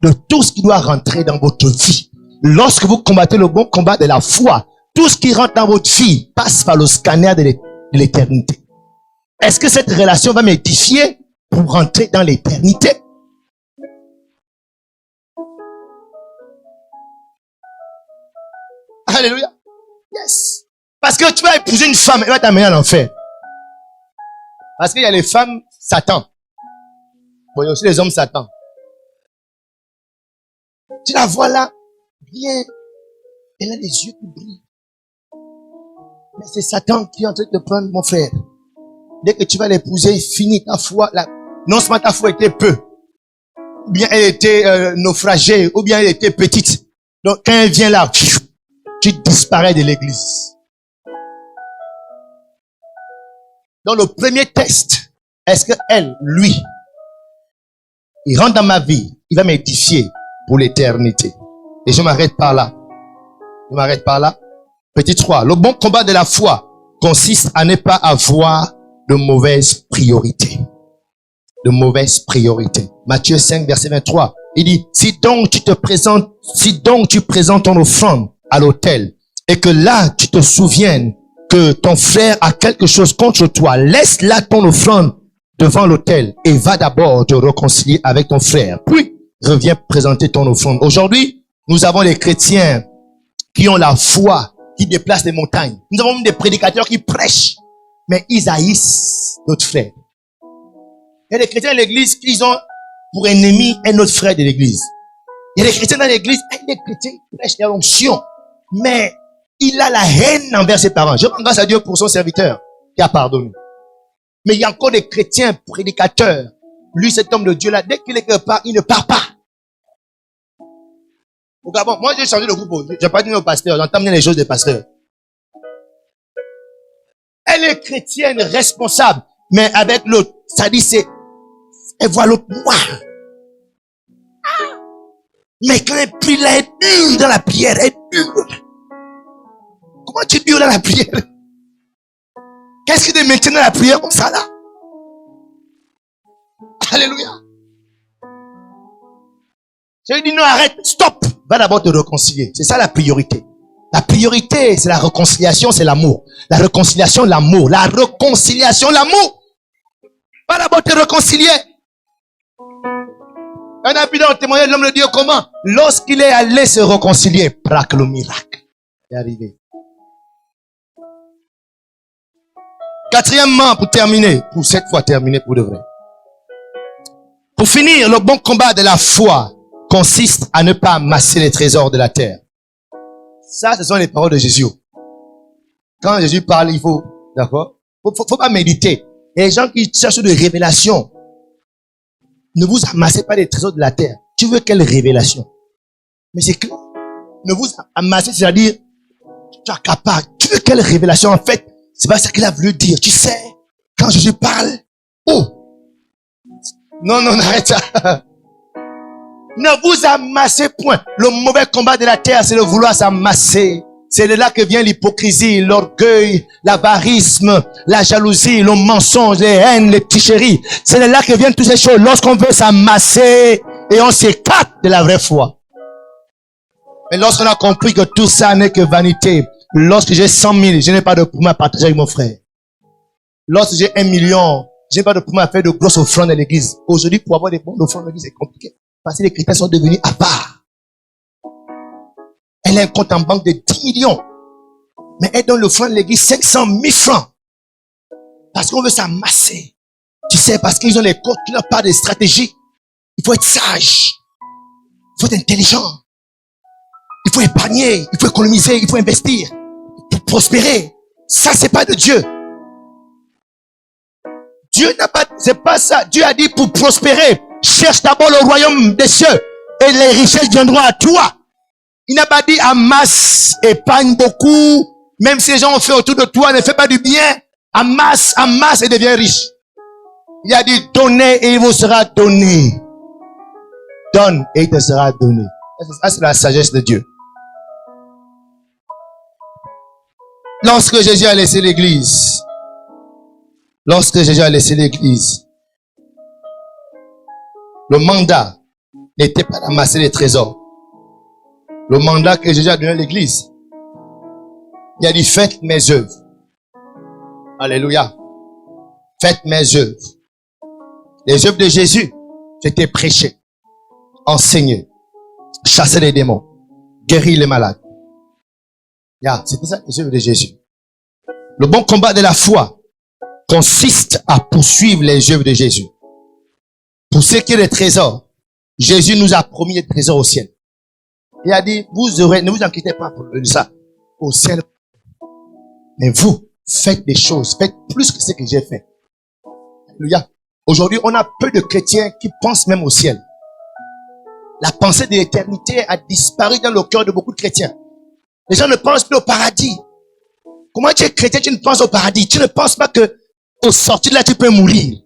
de tout ce qui doit rentrer dans votre vie. Lorsque vous combattez le bon combat de la foi, tout ce qui rentre dans votre vie passe par le scanner de l'éternité. Est-ce que cette relation va m'édifier pour rentrer dans l'éternité? Alléluia. Yes. Parce que tu vas épouser une femme, elle va t'amener à l'enfer. Parce qu'il y a les femmes Satan. Bon, il y a aussi les hommes Satan. Tu la vois là, bien. Elle a les yeux qui brillent. Mais c'est Satan qui est en train de te prendre, mon frère. Dès que tu vas l'épouser, finis ta foi. Non seulement ta foi était peu, ou bien elle était naufragée, ou bien elle était petite. Donc quand elle vient là, tu disparais de l'église. Donc le premier test, est-ce que lui, il rentre dans ma vie, il va m'édifier pour l'éternité. Et je m'arrête par là. Je m'arrête par là. Petit 3. Le bon combat de la foi consiste à ne pas avoir de mauvaises priorités. De mauvaises priorités. Matthieu 5, verset 23. Il dit, si donc tu présentes ton offrande à l'autel et que là tu te souviennes que ton frère a quelque chose contre toi, laisse là ton offrande devant l'autel et va d'abord te réconcilier avec ton frère. Puis, reviens présenter ton offrande. Aujourd'hui, nous avons les chrétiens qui ont la foi, qui déplacent les montagnes. Nous avons des prédicateurs qui prêchent, mais ils haïssent notre frère. Il y a des chrétiens de l'église qui ont pour ennemi un autre frère de l'église. Il y a des chrétiens dans l'église, des chrétiens qui prêchent la onction, mais il a la haine envers ses parents. Je rends grâce à Dieu pour son serviteur qui a pardonné. Mais il y a encore des chrétiens prédicateurs. Lui, cet homme de Dieu-là, dès qu'il est quelque part, il ne part pas. Au Gabon, moi j'ai changé de groupe. Je n'ai pas dit au pasteur, j'entends bien les choses des pasteurs. Elle est chrétienne responsable, mais avec l'autre, ça dit elle voit l'autre noir. Mais quand elle prie là, elle hurle dans la prière, elle hurle. Comment tu hurles dans la prière? Qu'est-ce qui te maintient dans la prière comme ça là? Alléluia. Je lui dis non, arrête, stop. Va d'abord te réconcilier. C'est ça la priorité. La priorité, c'est la réconciliation, c'est l'amour. La réconciliation, l'amour. La réconciliation, l'amour. Va d'abord te réconcilier. Un habit dans le témoignage de l'homme de Dieu, comment? Lorsqu'il est allé se réconcilier, praque le miracle est arrivé. Quatrièmement, pour terminer, pour cette fois terminer pour de vrai. Pour finir, le bon combat de la foi consiste à ne pas amasser les trésors de la terre. Ça, ce sont les paroles de Jésus. Quand Jésus parle, il faut, d'accord? Faut pas méditer. Et les gens qui cherchent des révélations, ne vous amassez pas les trésors de la terre. Tu veux quelle révélation? Mais c'est clair. Ne vous amassez, c'est-à-dire, tu accapares. Tu veux quelle révélation? En fait, C'est pas ça qu'il a voulu dire. Tu sais, quand Jésus parle, oh! Non, arrête ça. Ne vous amassez point. Le mauvais combat de la terre, c'est de vouloir s'amasser. C'est de là que vient l'hypocrisie, l'orgueil, l'avarisme, la jalousie, le mensonge, les haines, les tricheries. C'est de là que viennent toutes ces choses. Lorsqu'on veut s'amasser et on s'écarte de la vraie foi. Mais lorsqu'on a compris que tout ça n'est que vanité, lorsque j'ai 100 000, je n'ai pas de poumon à partager avec mon frère. Lorsque j'ai 1 million, je n'ai pas de poumon à faire de grosses offrandes à l'église. Aujourd'hui, pour avoir des bonnes offrandes à l'église, c'est compliqué. Parce que les chrétiens sont devenus à part. Elle a un compte en banque de 10 millions. Mais elle donne l'offrande à l'église 500 000 francs. Parce qu'on veut s'amasser. Tu sais, parce qu'ils ont les codes qui leur parlent de stratégie. Il faut être sage. Il faut être intelligent. Il faut épargner. Il faut économiser. Il faut investir. Pour prospérer. Ça, c'est pas de Dieu. Dieu n'a pas, c'est pas ça. Dieu a dit pour prospérer, cherche d'abord le royaume des cieux et les richesses viendront à toi. Il n'a pas dit amasse, épargne beaucoup, même si les gens ont fait autour de toi, ne fais pas du bien, amasse et deviens riche. Il a dit donnez et il vous sera donné. Donne et il te sera donné. Ça, c'est la sagesse de Dieu. Lorsque Jésus a laissé l'église, le mandat n'était pas d'amasser les trésors. Le mandat que Jésus a donné à l'église, il a dit faites mes œuvres. Alléluia. Faites mes œuvres. Les œuvres de Jésus, c'était prêcher, enseigner, chasser les démons, guérir les malades. C'était ça les œuvres de Jésus. Le bon combat de la foi consiste à poursuivre les œuvres de Jésus. Pour ce qui est des trésors, Jésus nous a promis des trésors au ciel. Il a dit, ne vous inquiétez pas pour ça, au ciel. Mais vous, faites des choses, faites plus que ce que j'ai fait. Alléluia. Aujourd'hui, on a peu de chrétiens qui pensent même au ciel. La pensée de l'éternité a disparu dans le cœur de beaucoup de chrétiens. Les gens ne pensent plus au paradis. Comment tu es chrétien, tu ne penses au paradis? Tu ne penses pas que au sortir de là, tu peux mourir.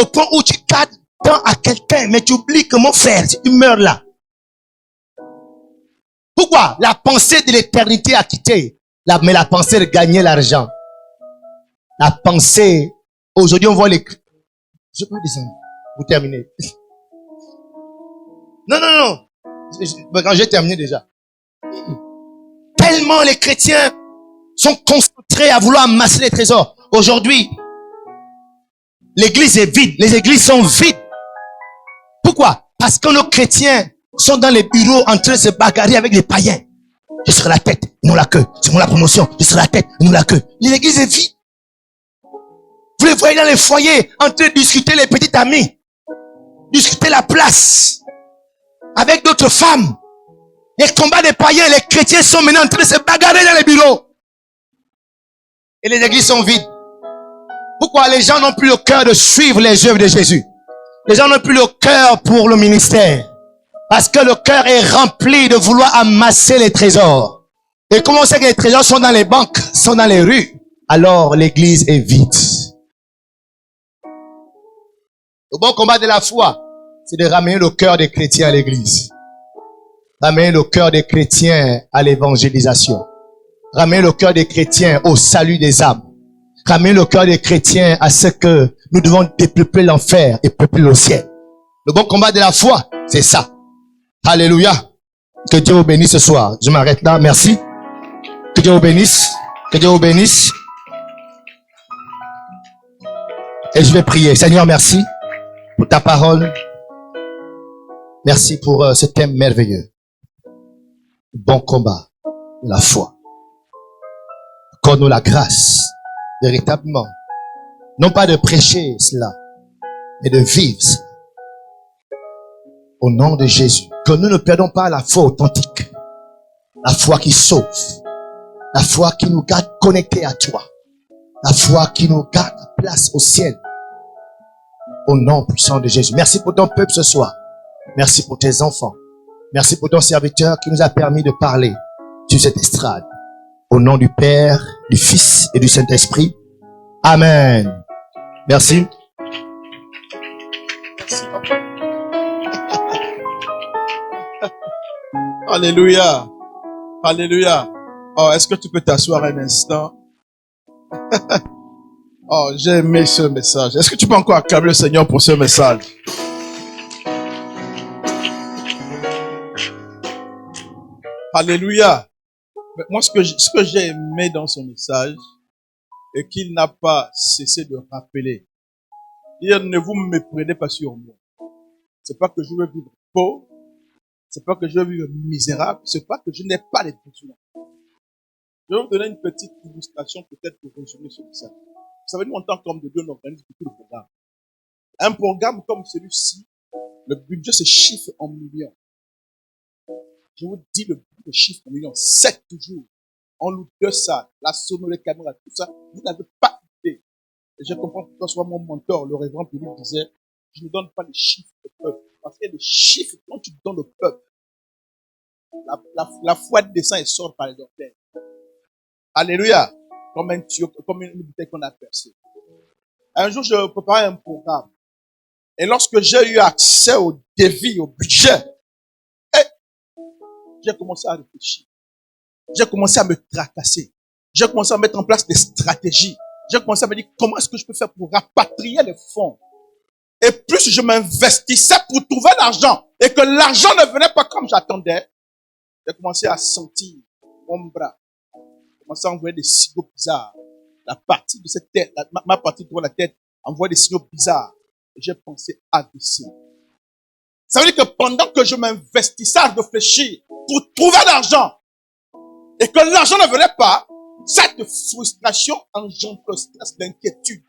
Au point où tu cadres à quelqu'un, mais tu oublies que mon frère, si tu meurs là. Pourquoi? La pensée de l'éternité a quitté. Mais la pensée de gagner l'argent. La pensée, aujourd'hui on voit les... Je peux descendre. Vous terminez. Non. Quand j'ai terminé déjà. Tellement les chrétiens sont concentrés à vouloir amasser les trésors. Aujourd'hui, l'église est vide. Les églises sont vides. Pourquoi? Parce que nos chrétiens sont dans les bureaux en train de se bagarrer avec les païens. Je serai la tête, non la queue. C'est moi la promotion. Je serai la tête, non la queue. L'église est vide. Vous les voyez dans les foyers en train de discuter les petites amies. Discuter la place. Avec d'autres femmes. Les combats des païens, les chrétiens sont maintenant en train de se bagarrer dans les bureaux. Et les églises sont vides. Pourquoi? Les gens n'ont plus le cœur de suivre les œuvres de Jésus. Les gens n'ont plus le cœur pour le ministère. Parce que le cœur est rempli de vouloir amasser les trésors. Et comment on sait que les trésors sont dans les banques, sont dans les rues? Alors l'église est vide. Le bon combat de la foi, c'est de ramener le cœur des chrétiens à l'église. Ramener le cœur des chrétiens à l'évangélisation. Ramener le cœur des chrétiens au salut des âmes. Ramener le cœur des chrétiens à ce que nous devons dépeupler l'enfer et peupler le ciel. Le bon combat de la foi, c'est ça. Alléluia. Que Dieu vous bénisse ce soir. Je m'arrête là. Merci. Que Dieu vous bénisse. Que Dieu vous bénisse. Et je vais prier. Seigneur, merci pour ta parole. Merci pour ce thème merveilleux. Bon combat de la foi. Accorde-nous la grâce, véritablement. Non pas de prêcher cela, mais de vivre cela. Au nom de Jésus. Que nous ne perdons pas la foi authentique. La foi qui sauve. La foi qui nous garde connectés à toi. La foi qui nous garde place au ciel. Au nom puissant de Jésus. Merci pour ton peuple ce soir. Merci pour tes enfants. Merci pour ton serviteur qui nous a permis de parler sur cette estrade. Au nom du Père, du Fils et du Saint-Esprit. Amen. Merci. Alléluia. Alléluia. Oh, est-ce que tu peux t'asseoir un instant? Oh, j'ai aimé ce message. Est-ce que tu peux encore acclamer le Seigneur pour ce message? Alléluia. Mais moi, ce que j'ai aimé dans son message, et qu'il n'a pas cessé de rappeler, dire ne vous méprenez pas sur moi. C'est pas que je veux vivre pauvre, c'est pas que je veux vivre misérable, c'est pas que je n'ai pas les besoins. Je vais vous donner une petite illustration peut-être pour résumer ce message. Vous savez, nous en tant qu'hommes de Dieu, on organise beaucoup de programmes. Un programme comme celui-ci, le budget se chiffre en millions. Je vous dis le budget se chiffre en millions. 7 jours. On loue 2 salles, la sono, les caméras, tout ça. Vous n'avez pas idée. Et je comprends pourquoi soit mon mentor, le révérend Philippe disait, je ne donne pas les chiffres au peuple. Parce qu'il y a des chiffres quand tu donnes au peuple. La foi descend et sort par les orteils. Alléluia. Comme un tuyau, comme une bouteille qu'on a percée. Un jour, je préparais un programme. Et lorsque j'ai eu accès au devis, au budget, j'ai commencé à réfléchir. J'ai commencé à me tracasser. J'ai commencé à mettre en place des stratégies. J'ai commencé à me dire comment est-ce que je peux faire pour rapatrier les fonds. Et plus je m'investissais pour trouver l'argent et que l'argent ne venait pas comme j'attendais, j'ai commencé à sentir mon bras. J'ai commencé à envoyer des signaux bizarres. La partie de cette tête, ma partie de la tête envoie des signaux bizarres. Et j'ai pensé AVC. Ça veut dire que pendant que je m'investissais à réfléchir pour trouver l'argent et que l'argent ne venait pas, cette frustration engendre le stress, l'inquiétude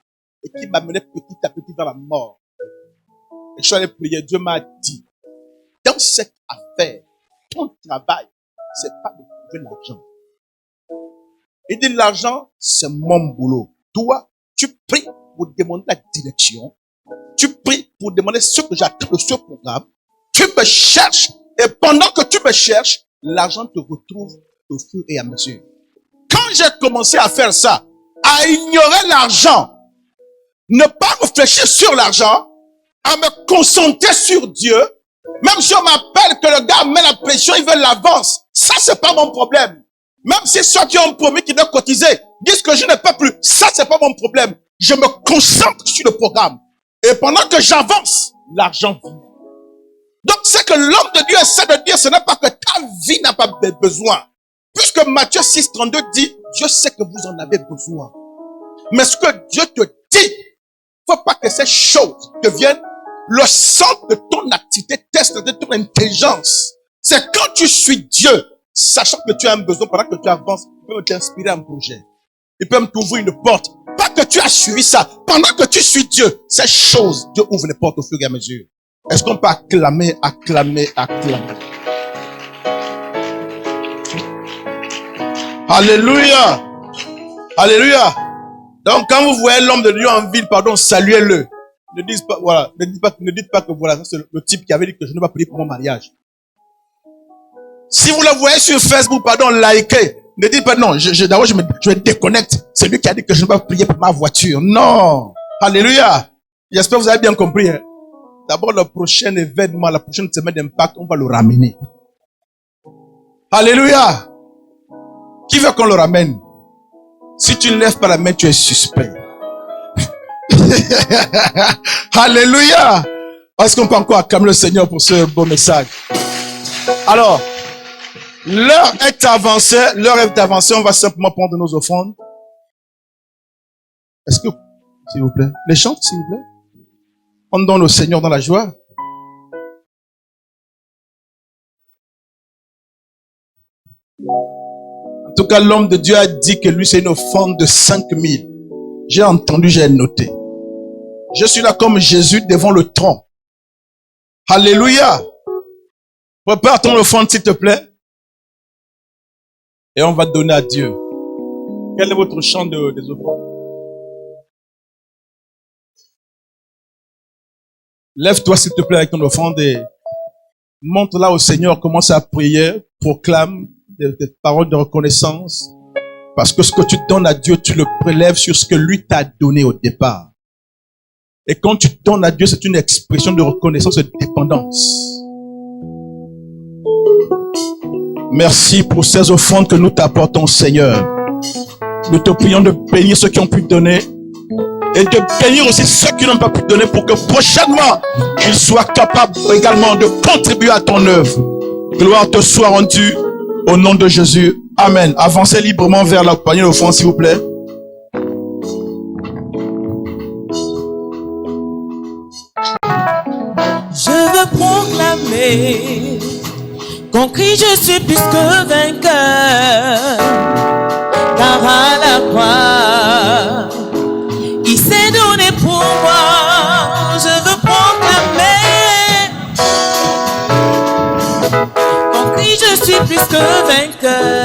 et qui m'amenait petit à petit dans la mort. Et je suis allé prier. Dieu m'a dit, dans cette affaire, ton travail, c'est pas de trouver l'argent. Il dit l'argent, c'est mon boulot. Toi, tu pries pour demander la direction. Tu pries pour demander ce que j'attends de ce programme. Tu me cherches et pendant que tu me cherches, l'argent te retrouve au fur et à mesure. Quand j'ai commencé à faire ça, à ignorer l'argent, ne pas réfléchir sur l'argent, à me concentrer sur Dieu, même si on m'appelle que le gars met la pression, il veut l'avance, ça c'est pas mon problème. Même si ceux qui ont promis qu'ils doivent cotiser disent que je n'ai pas plus, ça c'est pas mon problème. Je me concentre sur le programme. Et pendant que j'avance, l'argent vient. Donc c'est que l'homme de Dieu essaie de dire, ce n'est pas que ta vie n'a pas besoin. Puisque Matthieu 6,32 dit, Dieu sait que vous en avez besoin. Mais ce que Dieu te dit, faut pas que ces choses deviennent le centre de ton activité, test de ton intelligence. C'est quand tu suis Dieu, sachant que tu as un besoin, pendant que tu avances, il peut t'inspirer un projet. Il peut t'ouvrir une porte. Pas que tu as suivi ça. Pendant que tu suis Dieu, ces choses, Dieu ouvre les portes au fur et à mesure. Est-ce qu'on peut acclamer? Alléluia. Alléluia. Donc, quand vous voyez l'homme de Dieu en ville, saluez-le. Ne dites pas, voilà, ne dites pas que voilà, c'est le type qui avait dit que je ne vais pas prier pour mon mariage. Si vous le voyez sur Facebook, likez. Ne dites pas non, d'abord je déconnecte. C'est lui qui a dit que je ne vais pas prier pour ma voiture. Non. Alléluia. J'espère que vous avez bien compris. Hein. D'abord, le prochain événement, la prochaine semaine d'impact, on va le ramener. Alléluia. Qui veut qu'on le ramène? Si tu ne lèves pas la main, tu es suspect. Alléluia. Est-ce qu'on peut encore acclamer le Seigneur pour ce beau message? Alors, l'heure est avancée, on va simplement prendre nos offrandes. Est-ce que, s'il vous plaît, les chants, s'il vous plaît. On donne au Seigneur dans la joie. En tout cas, l'homme de Dieu a dit que lui, c'est une offrande de 5000. J'ai entendu, j'ai noté. Je suis là comme Jésus devant le tronc. Alléluia. Prépare ton offrande, s'il te plaît. Et on va donner à Dieu. Quel est votre chant des offrandes? Lève-toi, s'il te plaît, avec ton offrande et montre là au Seigneur, commence à prier, proclame des paroles de reconnaissance, Parce que ce que tu donnes à Dieu, tu le prélèves sur ce que lui t'a donné au départ. Et quand tu donnes à Dieu, c'est une expression de reconnaissance et de dépendance. Merci pour ces offrandes que nous t'apportons, Seigneur. Nous te prions de bénir ceux qui ont pu donner et de bénir aussi ceux qui n'ont pas pu donner pour que prochainement, ils soient capables également de contribuer à ton œuvre. Gloire te soit rendue au nom de Jésus. Amen. Avancez librement vers la panier d'offrande, s'il vous plaît. Je veux proclamer qu'en Christ je suis plus que vainqueur, car à la croix il s'est donné pour moi. Je veux proclamer qu'en Christ je suis plus que vainqueur.